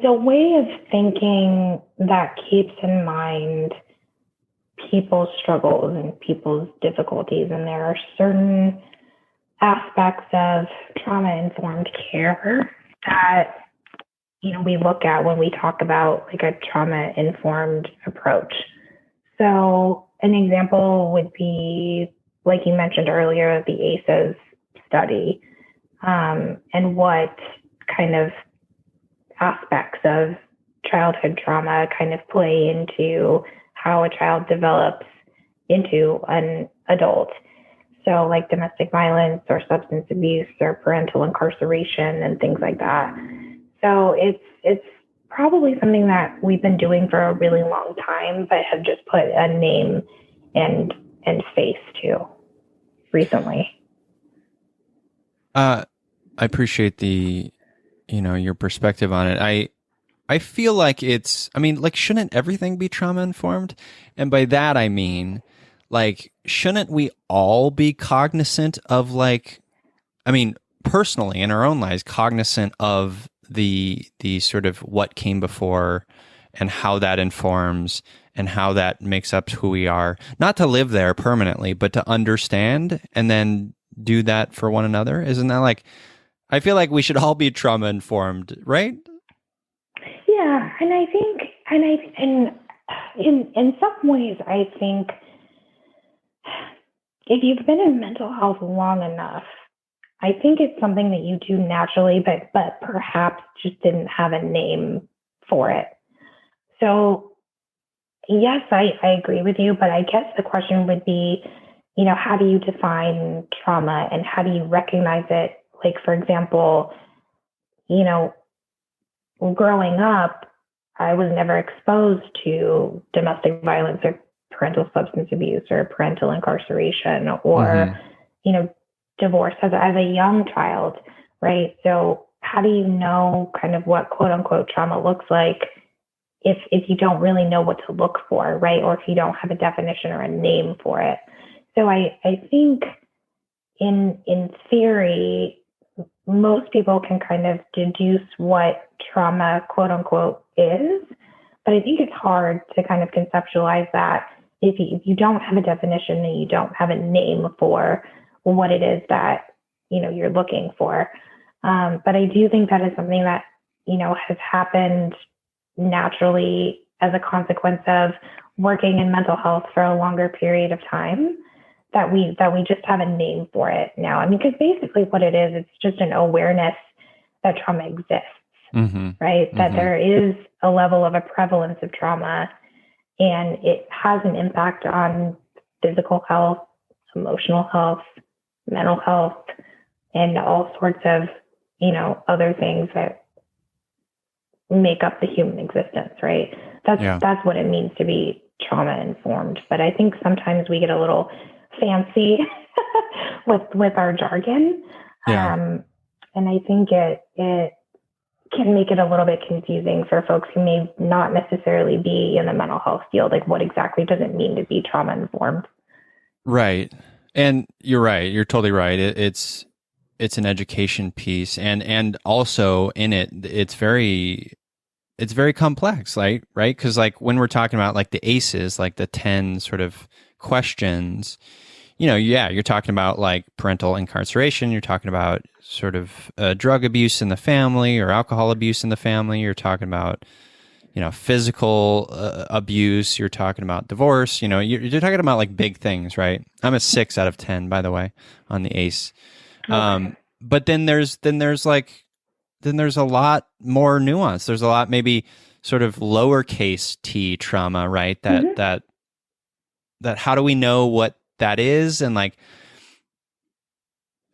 a way of thinking that keeps in mind people's struggles and people's difficulties. And there are certain aspects of trauma-informed care that, we look at when we talk about like a trauma-informed approach. So an example would be, like you mentioned earlier, the ACEs study, and what kind of aspects of childhood trauma kind of play into how a child develops into an adult. So like domestic violence or substance abuse or parental incarceration and things like that. So it's probably something that we've been doing for a really long time, but have just put a name and face to recently. I appreciate your perspective on it. I feel like shouldn't everything be trauma informed? And by that, I mean, like, shouldn't we all be cognizant of personally in our own lives, cognizant of the sort of what came before and how that informs and how that makes up who we are, not to live there permanently, but to understand and then do that for one another. Isn't that I feel like we should all be trauma informed, right? Yeah, and I think, in some ways, I think if you've been in mental health long enough, I think it's something that you do naturally, but perhaps just didn't have a name for it. So yes, I agree with you, but I guess the question would be, how do you define trauma and how do you recognize it? Like, for example, growing up, I was never exposed to domestic violence or parental substance abuse or parental incarceration or, divorce as a young child, right? So how do you know kind of what quote unquote trauma looks like if you don't really know what to look for, right? Or if you don't have a definition or a name for it. So I think in theory, most people can kind of deduce what trauma, quote unquote, is, but I think it's hard to kind of conceptualize that if you don't have a definition and you don't have a name for what it is that, you're looking for. But I do think that is something that, has happened naturally as a consequence of working in mental health for a longer period of time, that we just have a name for it now. I mean, because basically what it is, it's just an awareness that trauma exists, right? That there is a level of a prevalence of trauma and it has an impact on physical health, emotional health, mental health, and all sorts of, other things that make up the human existence, right? That's what it means to be trauma informed. But I think sometimes we get a little fancy with our jargon. And I think it can make it a little bit confusing for folks who may not necessarily be in the mental health field. Like, what exactly does it mean to be trauma informed? Right. And you're right. You're totally right. It's an education piece, and also in it, it's very complex, right? Because when we're talking about the ACEs, the 10 sort of questions, you're talking about parental incarceration. You're talking about sort of drug abuse in the family or alcohol abuse in the family. You're talking about physical abuse. You're talking about divorce. You're talking about big things, right? I'm a 6 out of 10, by the way, on the ACE. Okay. But then there's a lot more nuance. There's a lot maybe sort of lowercase t trauma, right? That how do we know what that is? And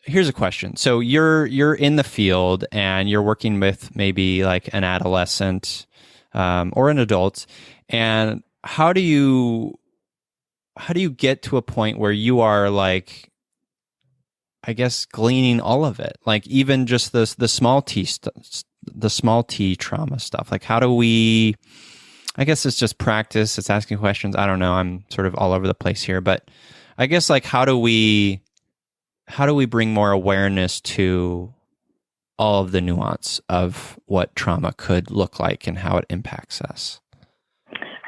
here's a question. So you're in the field and you're working with maybe an adolescent or an adult, and how do you get to a point where you are like, I guess, gleaning all of it, like even just the small the small T trauma stuff? Like, how do we? I guess it's just practice. It's asking questions. I don't know. I'm sort of all over the place here, but I guess like how do we bring more awareness to all of the nuance of what trauma could look like and how it impacts us?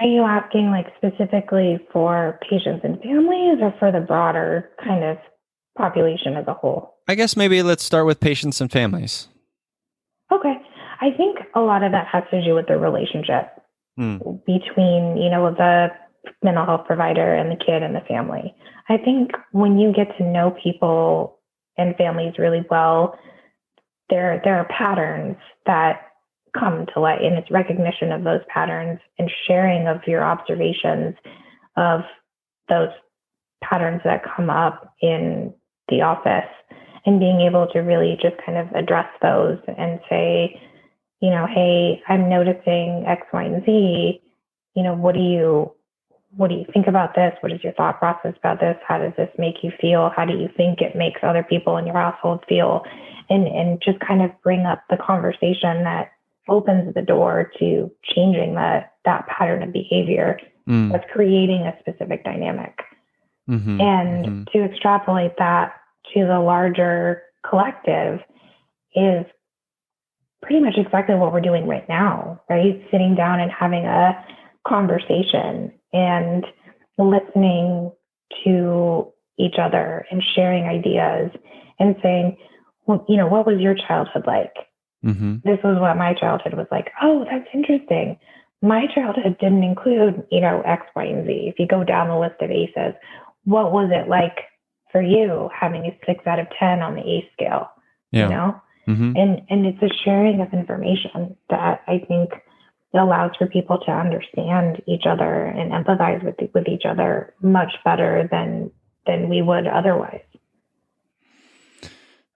Are you asking like specifically for patients and families or for the broader kind of population as a whole? I guess maybe let's start with patients and families. Okay. I think a lot of that has to do with the relationship between, the mental health provider and the kid and the family. I think when you get to know people and families really well, there are patterns that come to light, and it's recognition of those patterns and sharing of your observations of those patterns that come up in the office, and being able to really just kind of address those and say, hey, I'm noticing X, Y, and Z. What do you think about this? What is your thought process about this? How does this make you feel? How do you think it makes other people in your household feel? And just kind of bring up the conversation that opens the door to changing that pattern of behavior that's creating a specific dynamic. And to extrapolate that to the larger collective is pretty much exactly what we're doing right now, right? Sitting down and having a conversation and listening to each other and sharing ideas and saying, well, what was your childhood like? This was what my childhood was like. Oh, that's interesting. My childhood didn't include, X, Y, and Z. If you go down the list of ACEs, what was it like for you having a 6 out of 10 on the ACE scale? Yeah. And it's a sharing of information that I think allows for people to understand each other and empathize with each other much better than we would otherwise.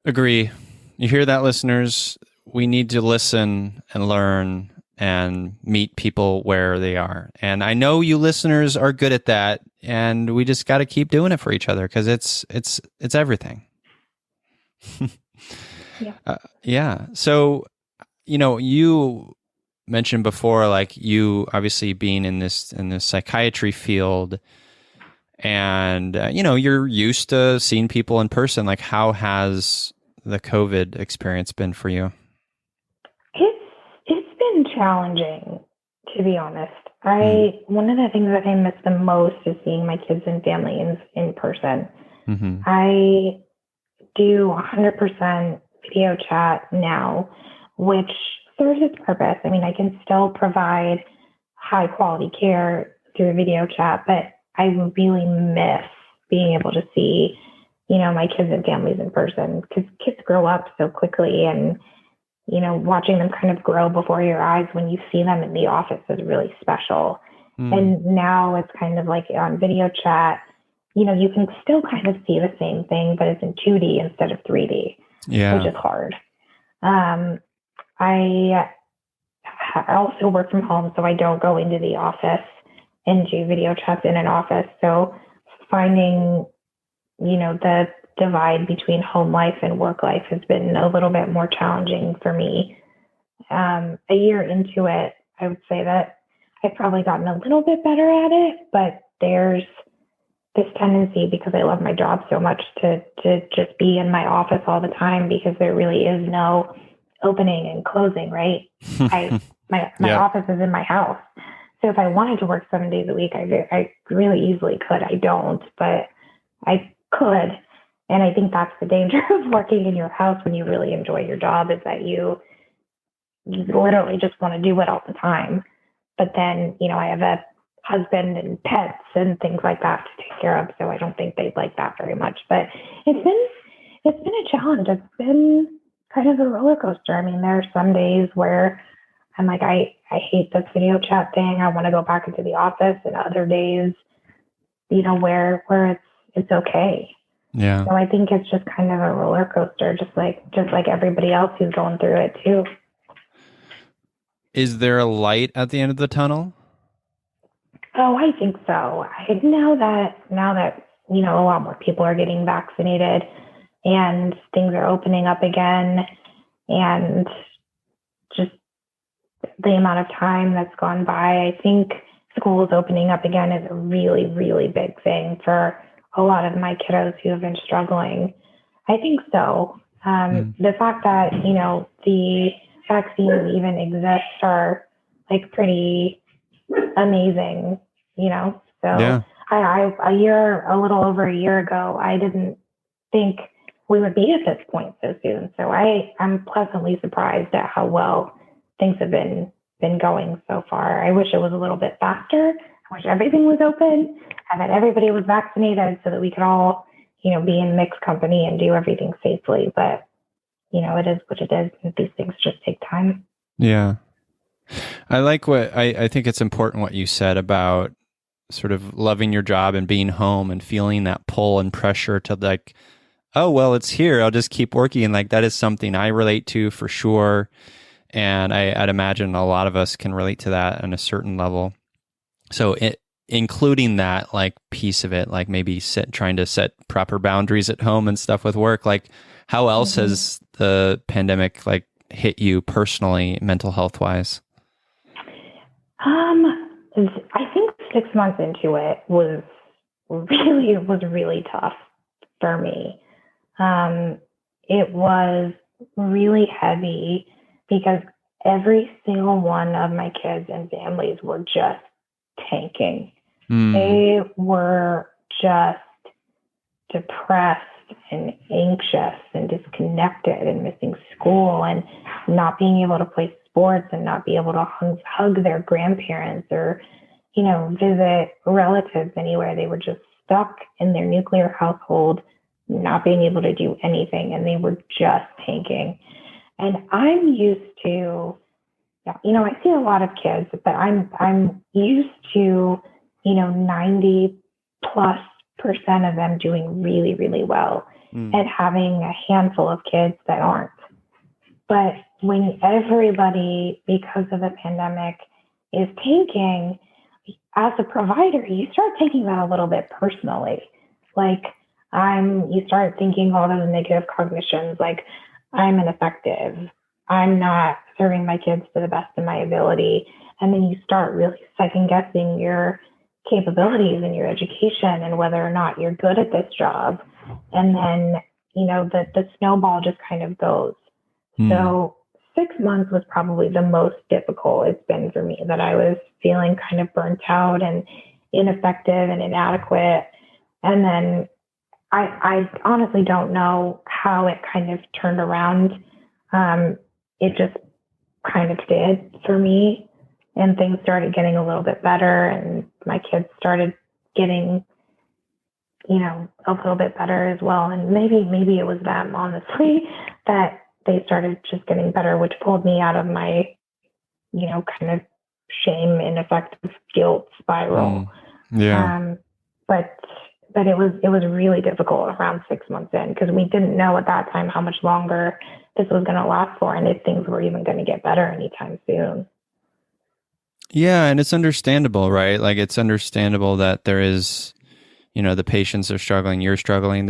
Agree. You hear that, listeners? We need to listen and learn and meet people where they are. And I know you listeners are good at that, and we just got to keep doing it for each other because it's everything. Yeah. So, you mentioned before, like you obviously being in this psychiatry field, and you're used to seeing people in person. Like, how has the COVID experience been for you? It's been challenging, to be honest. One of the things that I miss the most is seeing my kids and family in person. I do 100% video chat now, which serves its purpose. I mean, I can still provide high quality care through video chat, but I really miss being able to see, my kids and families in person, because kids grow up so quickly, and, watching them kind of grow before your eyes when you see them in the office is really special. And now it's kind of like on video chat, you can still kind of see the same thing, but it's in 2D instead of 3D, which is hard. I also work from home, so I don't go into the office and do video chats in an office. So finding, the divide between home life and work life has been a little bit more challenging for me. A year into it, I would say that I've probably gotten a little bit better at it, but there's this tendency, because I love my job so much, to just be in my office all the time, because there really is no opening and closing, right? My office is in my house. So if I wanted to work 7 days a week, I really easily could. I don't, but I could. And I think that's the danger of working in your house when you really enjoy your job, is that you literally just want to do it all the time. But then, I have a husband and pets and things like that to take care of, so I don't think they'd like that very much. But it's been a challenge. It's been kind of a roller coaster. I mean, there are some days where I'm like, I hate this video chat thing. I want to go back into the office, and other days, where it's okay. Yeah. So I think it's just kind of a roller coaster, just like everybody else who's going through it too. Is there a light at the end of the tunnel? Oh, I think so. Now that a lot more people are getting vaccinated and things are opening up again, and just the amount of time that's gone by, I think schools opening up again is a really, really big thing for a lot of my kiddos who have been struggling. I think so. The fact that, the vaccines even exist are like pretty amazing, So Yeah. a little over a year ago, I didn't think we would be at this point so soon. So I'm pleasantly surprised at how well things have been going so far. I wish it was a little bit faster. I wish everything was open and that everybody was vaccinated so that we could all, be in mixed company and do everything safely. But, it is what it is. These things just take time. Yeah. I like I think it's important what you said about sort of loving your job and being home and feeling that pull and pressure to like, oh, well, it's here. I'll just keep working. And like, that is something I relate to for sure. And I'd imagine a lot of us can relate to that on a certain level. So including that like piece of it, like maybe trying to set proper boundaries at home and stuff with work, like how else has the pandemic like hit you personally, mental health wise? I think 6 months into it was really tough for me. It was really heavy because every single one of my kids and families were just tanking. They were just depressed and anxious and disconnected and missing school and not being able to play sports and not be able to hug their grandparents or, visit relatives anywhere. They were just stuck in their nuclear household, not being able to do anything, and they were just tanking. And I'm used to, I see a lot of kids, but I'm used to, 90+% of them doing really, really well and having a handful of kids that aren't. But when everybody, because of the pandemic, is tanking, as a provider, you start taking that a little bit personally. Like you start thinking all those negative cognitions, like I'm ineffective, I'm not serving my kids to the best of my ability. And then you start really second guessing your capabilities and your education and whether or not you're good at this job. And then, the snowball just kind of goes. So 6 months was probably the most difficult it's been for me, that I was feeling kind of burnt out and ineffective and inadequate. And then I honestly don't know how it kind of turned around. It just kind of did for me, and things started getting a little bit better, and my kids started getting, a little bit better as well. And maybe it was them, honestly, that they started just getting better, which pulled me out of my, kind of shame, ineffective guilt spiral. But it was really difficult around 6 months in, because we didn't know at that time how much longer this was going to last for, and if things were even going to get better anytime soon. Yeah, and it's understandable, right? Like it's understandable that there is, the patients are struggling, you're struggling.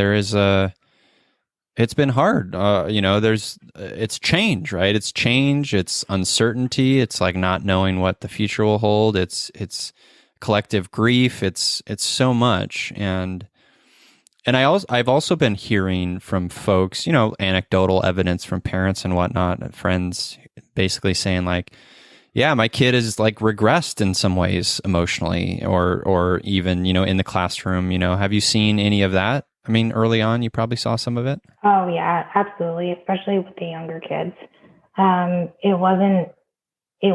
It's been hard. It's change, right? It's change, it's uncertainty, it's like not knowing what the future will hold. It's collective grief. It's so much. And I've also been hearing from folks, anecdotal evidence from parents and whatnot, friends basically saying like, yeah, my kid is like regressed in some ways emotionally or even, in the classroom. Have you seen any of that? I mean, early on, you probably saw some of it. Oh, yeah, absolutely. Especially with the younger kids. It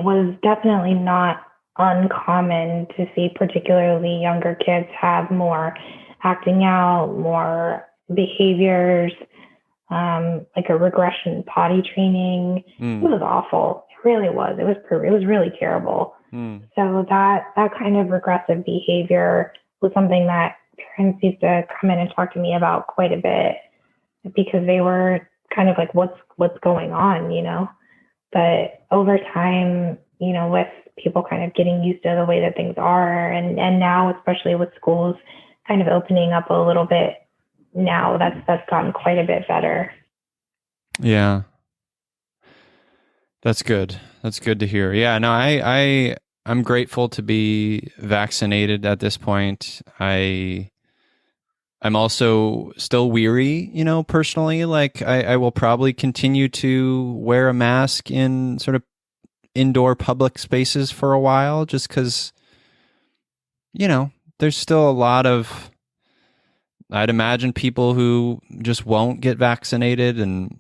was definitely not uncommon to see particularly younger kids have more acting out, more behaviors, like a regression potty training. It was awful. It really was. It was really terrible. So that kind of regressive behavior was something that parents used to come in and talk to me about quite a bit, because they were kind of like, what's going on, But over time, with people kind of getting used to the way that things are. And now, especially with schools kind of opening up a little bit now, that's gotten quite a bit better. Yeah. That's good. That's good to hear. Yeah, no, I'm grateful to be vaccinated at this point. I'm also still weary, personally. Like I will probably continue to wear a mask in sort of indoor public spaces for a while, just because, there's still a lot of, I'd imagine, people who just won't get vaccinated. And,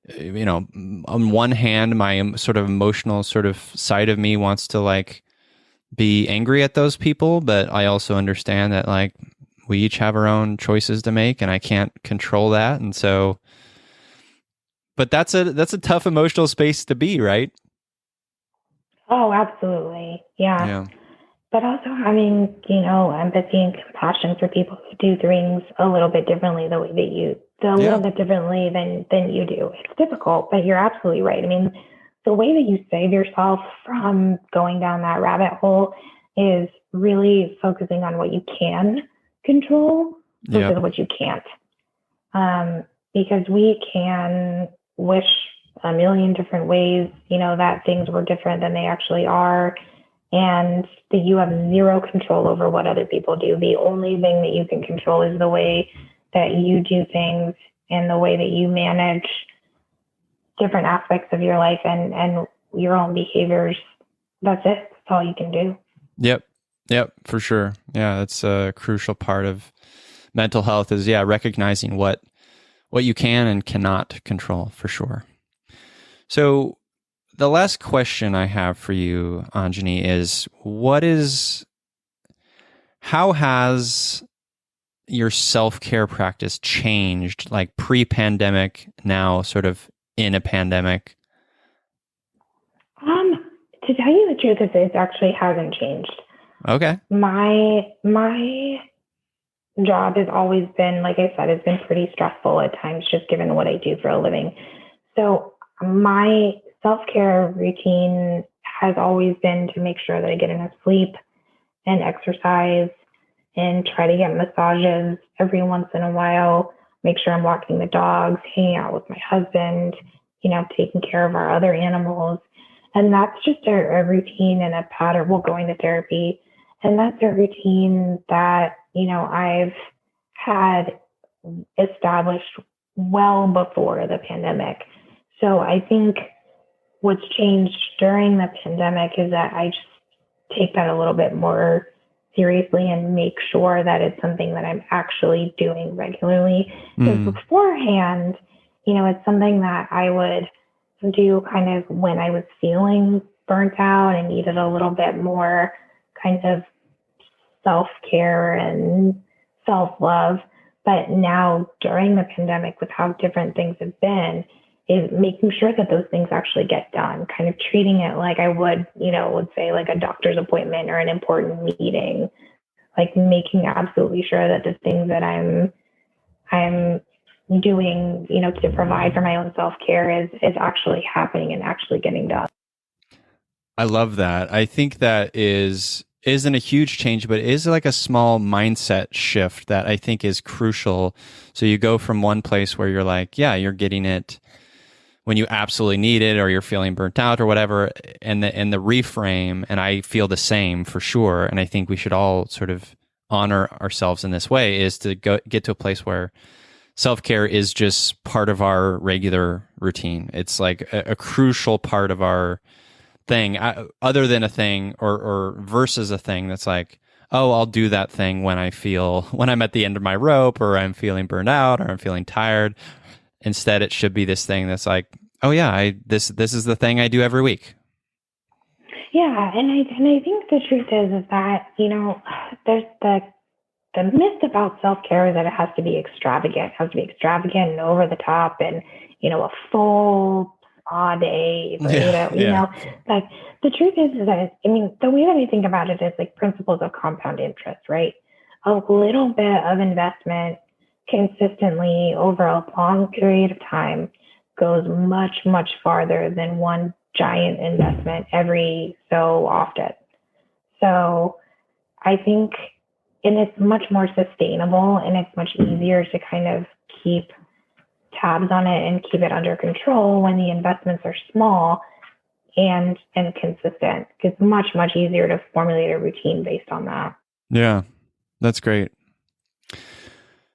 on one hand, my sort of emotional sort of side of me wants to like be angry at those people, but I also understand that like we each have our own choices to make and I can't control that. And so, but that's a tough emotional space to be, right? Oh, absolutely. Yeah. Yeah. But also having, empathy and compassion for people who do things a little bit differently little bit differently than you do. It's difficult, but you're absolutely right. I mean, the way that you save yourself from going down that rabbit hole is really focusing on what you can control versus what you can't. Because we can wish a million different ways, that things were different than they actually are, and that you have zero control over what other people do. The only thing that you can control is the way that you do things and the way that you manage different aspects of your life and your own behaviors. That's it. That's all you can do. Yep, for sure. Yeah, that's a crucial part of mental health is, recognizing what you can and cannot control, for sure. So the last question I have for you, Anjani, is how has your self-care practice changed, like pre-pandemic, now sort of in a pandemic? To tell you the truth, it actually hasn't changed. Okay. My job has always been, like I said, it's been pretty stressful at times, just given what I do for a living. So my self-care routine has always been to make sure that I get enough sleep and exercise and try to get massages every once in a while, make sure I'm walking the dogs, hanging out with my husband, taking care of our other animals. And that's just a routine and a pattern. We're going to therapy. And that's a routine that, I've had established well before the pandemic. So I think what's changed during the pandemic is that I just take that a little bit more seriously and make sure that it's something that I'm actually doing regularly. Because beforehand, it's something that I would do kind of when I was feeling burnt out and needed a little bit more kind of self-care and self-love. But now during the pandemic, with how different things have been, is making sure that those things actually get done, kind of treating it like I would, would say like a doctor's appointment or an important meeting, like making absolutely sure that the things that I'm doing, to provide for my own self-care is actually happening and actually getting done. I love that. I think that isn't a huge change, but it is like a small mindset shift that I think is crucial. So you go from one place where you're like, you're getting it when you absolutely need it, or you're feeling burnt out or whatever, and the reframe, and I feel the same for sure. And I think we should all sort of honor ourselves in this way, is to get to a place where self-care is just part of our regular routine. It's like a crucial part of our thing, other than a thing or versus a thing that's like, oh, I'll do that thing when I'm at the end of my rope, or I'm feeling burned out, or I'm feeling tired. Instead, it should be this thing that's like, oh yeah, this is the thing I do every week. Yeah, and I think the truth is that, there's the myth about self-care is that it has to be extravagant. It has to be extravagant and over the top, and a full spa day. Like the truth is that the way that I think about it is like principles of compound interest, right? A little bit of investment consistently over a long period of time goes much, much farther than one giant investment every so often. So I think, and it's much more sustainable and it's much easier to kind of keep tabs on it and keep it under control when the investments are small and consistent. It's much, much easier to formulate a routine based on that. Yeah, that's great.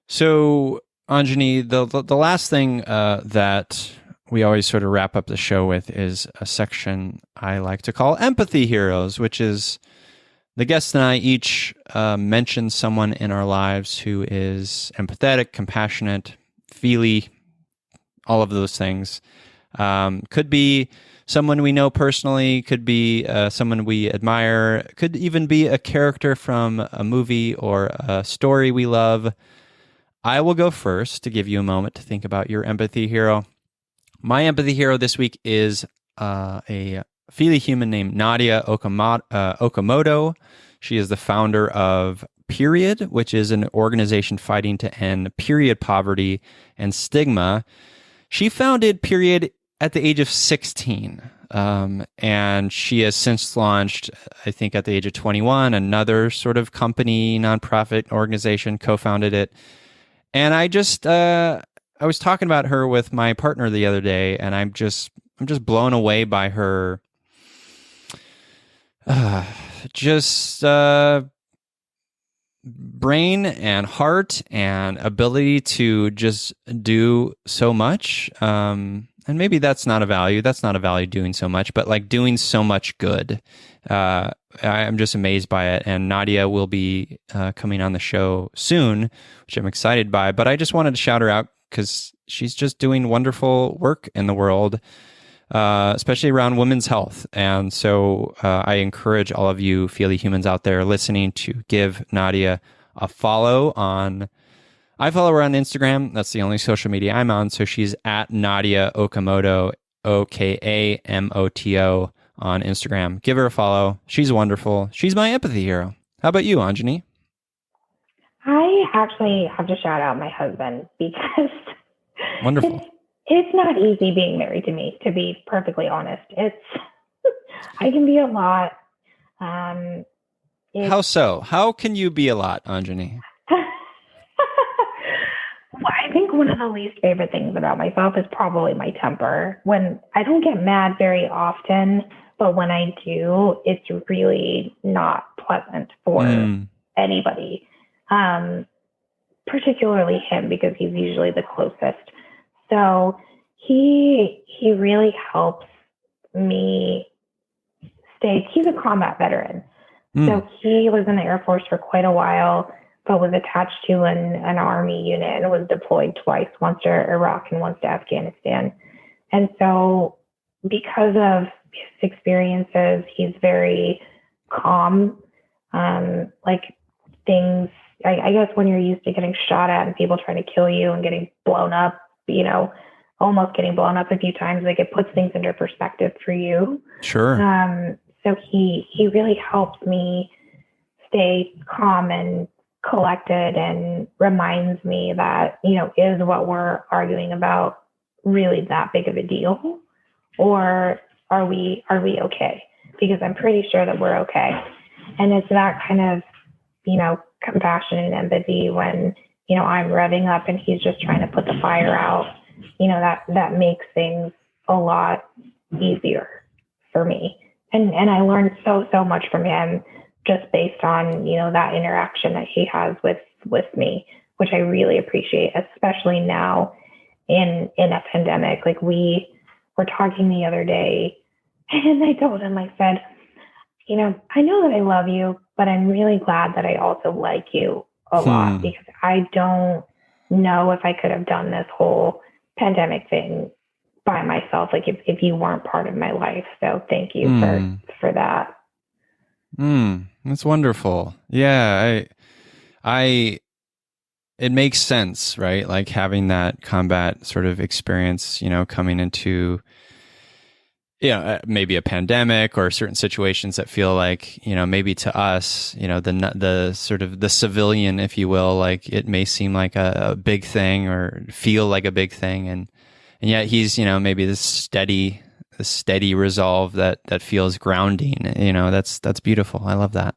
So, Anjani, the last thing that we always sort of wrap up the show with is a section I like to call Empathy Heroes, which is the guest and I each mention someone in our lives who is empathetic, compassionate, feely, all of those things. Could be someone we know personally, could be someone we admire, could even be a character from a movie or a story we love. I will go first to give you a moment to think about your empathy hero. My empathy hero this week is a feely human named Nadia Okamoto. She is the founder of Period, which is an organization fighting to end period poverty and stigma. She founded Period at the age of 16, and she has since launched, I think at the age of 21, another sort of company, nonprofit organization, co-founded it. And I was talking about her with my partner the other day, and I'm just blown away by her brain and heart and ability to just do so much. And maybe that's not a value. That's not a value, doing so much, but like doing so much good. I'm just amazed by it. And Nadia will be coming on the show soon, which I'm excited by. But I just wanted to shout her out because she's just doing wonderful work in the world, especially around women's health. And so I encourage all of you feely humans out there listening to give Nadia a follow on. I follow her on Instagram. That's the only social media I'm on. So she's at Nadia Okamoto, Okamoto on Instagram. Give her a follow. She's wonderful. She's my empathy hero. How about you, Anjani? I actually have to shout out my husband because Wonderful. It's not easy being married to me, to be perfectly honest. I can be a lot. How so? How can you be a lot, Anjani? Well, I think one of the least favorite things about myself is probably my temper. When I don't get mad very often, but when I do, it's really not pleasant for anybody, particularly him, because he's usually the closest. So he really helps me stay. He's a combat veteran. So he was in the Air Force for quite a while, but was attached to an Army unit and was deployed twice, once to Iraq and once to Afghanistan. And so because of his experiences, he's very calm. Like things, I guess when you're used to getting shot at and people trying to kill you and getting blown up, almost getting blown up a few times, like it puts things into perspective for you. Sure. So he really helps me stay calm and collected and reminds me that, is what we're arguing about really that big of a deal? Or are we okay? Because I'm pretty sure that we're okay. And it's that kind of, compassion and empathy when, I'm revving up and he's just trying to put the fire out, that makes things a lot easier for me. And I learned so much from him just based on, that interaction that he has with me, which I really appreciate, especially now in a pandemic. Like we were talking the other day and I told him, I said, I know that I love you, but I'm really glad that I also like you a lot, because I don't know if I could have done this whole pandemic thing by myself, like if you weren't part of my life. So thank you for that. That's wonderful. Yeah, it makes sense, right? Like having that combat sort of experience, coming into maybe a pandemic or certain situations that feel like, maybe to us, the sort of the civilian, if you will, like it may seem like a big thing or feel like a big thing. And yet he's, maybe this steady the steady resolve that feels grounding. That's beautiful. I love that.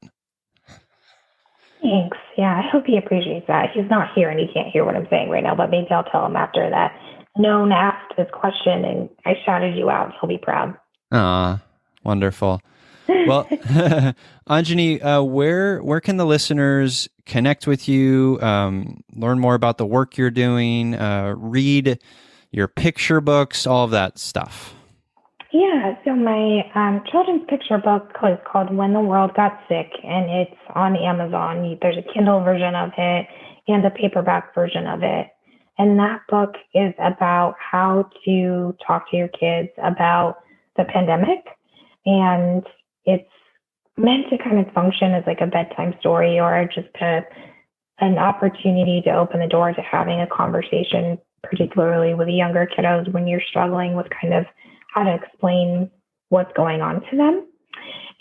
Thanks. Yeah, I hope he appreciates that. He's not here and he can't hear what I'm saying right now, but maybe I'll tell him after that Noan asked this question and I shouted you out. He'll be proud. Ah, wonderful. Well, Anjani, where can the listeners connect with you, learn more about the work you're doing, read your picture books, all of that stuff? Yeah, so my children's picture book is called When the World Got Sick, and it's on Amazon. There's a Kindle version of it and a paperback version of it. And that book is about how to talk to your kids about the pandemic. And it's meant to kind of function as like a bedtime story or just an opportunity to open the door to having a conversation, particularly with the younger kiddos when you're struggling with kind of how to explain what's going on to them.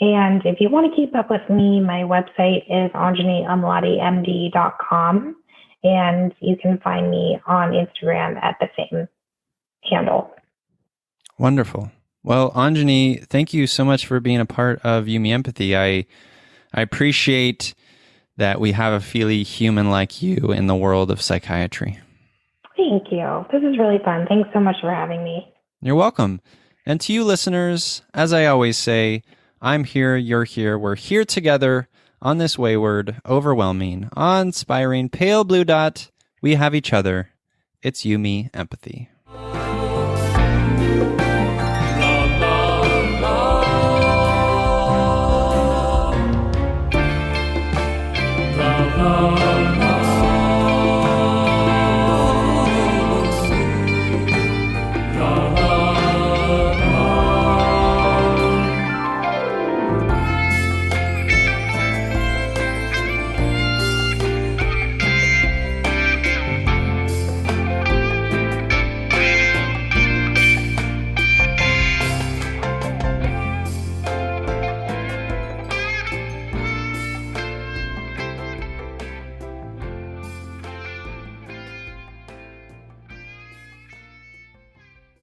And if you want to keep up with me, my website is anjaniamladimd.com, and you can find me on Instagram at the same handle. Wonderful. Well, Anjani, thank you so much for being a part of You, Me, Empathy. I appreciate that we have a feely human like you in the world of psychiatry. Thank you. This is really fun. Thanks so much for having me. You're welcome. And to you listeners, as I always say, I'm here, you're here, we're here together on this wayward, overwhelming, awe-inspiring, pale blue dot. We have each other. It's You, Me, Empathy.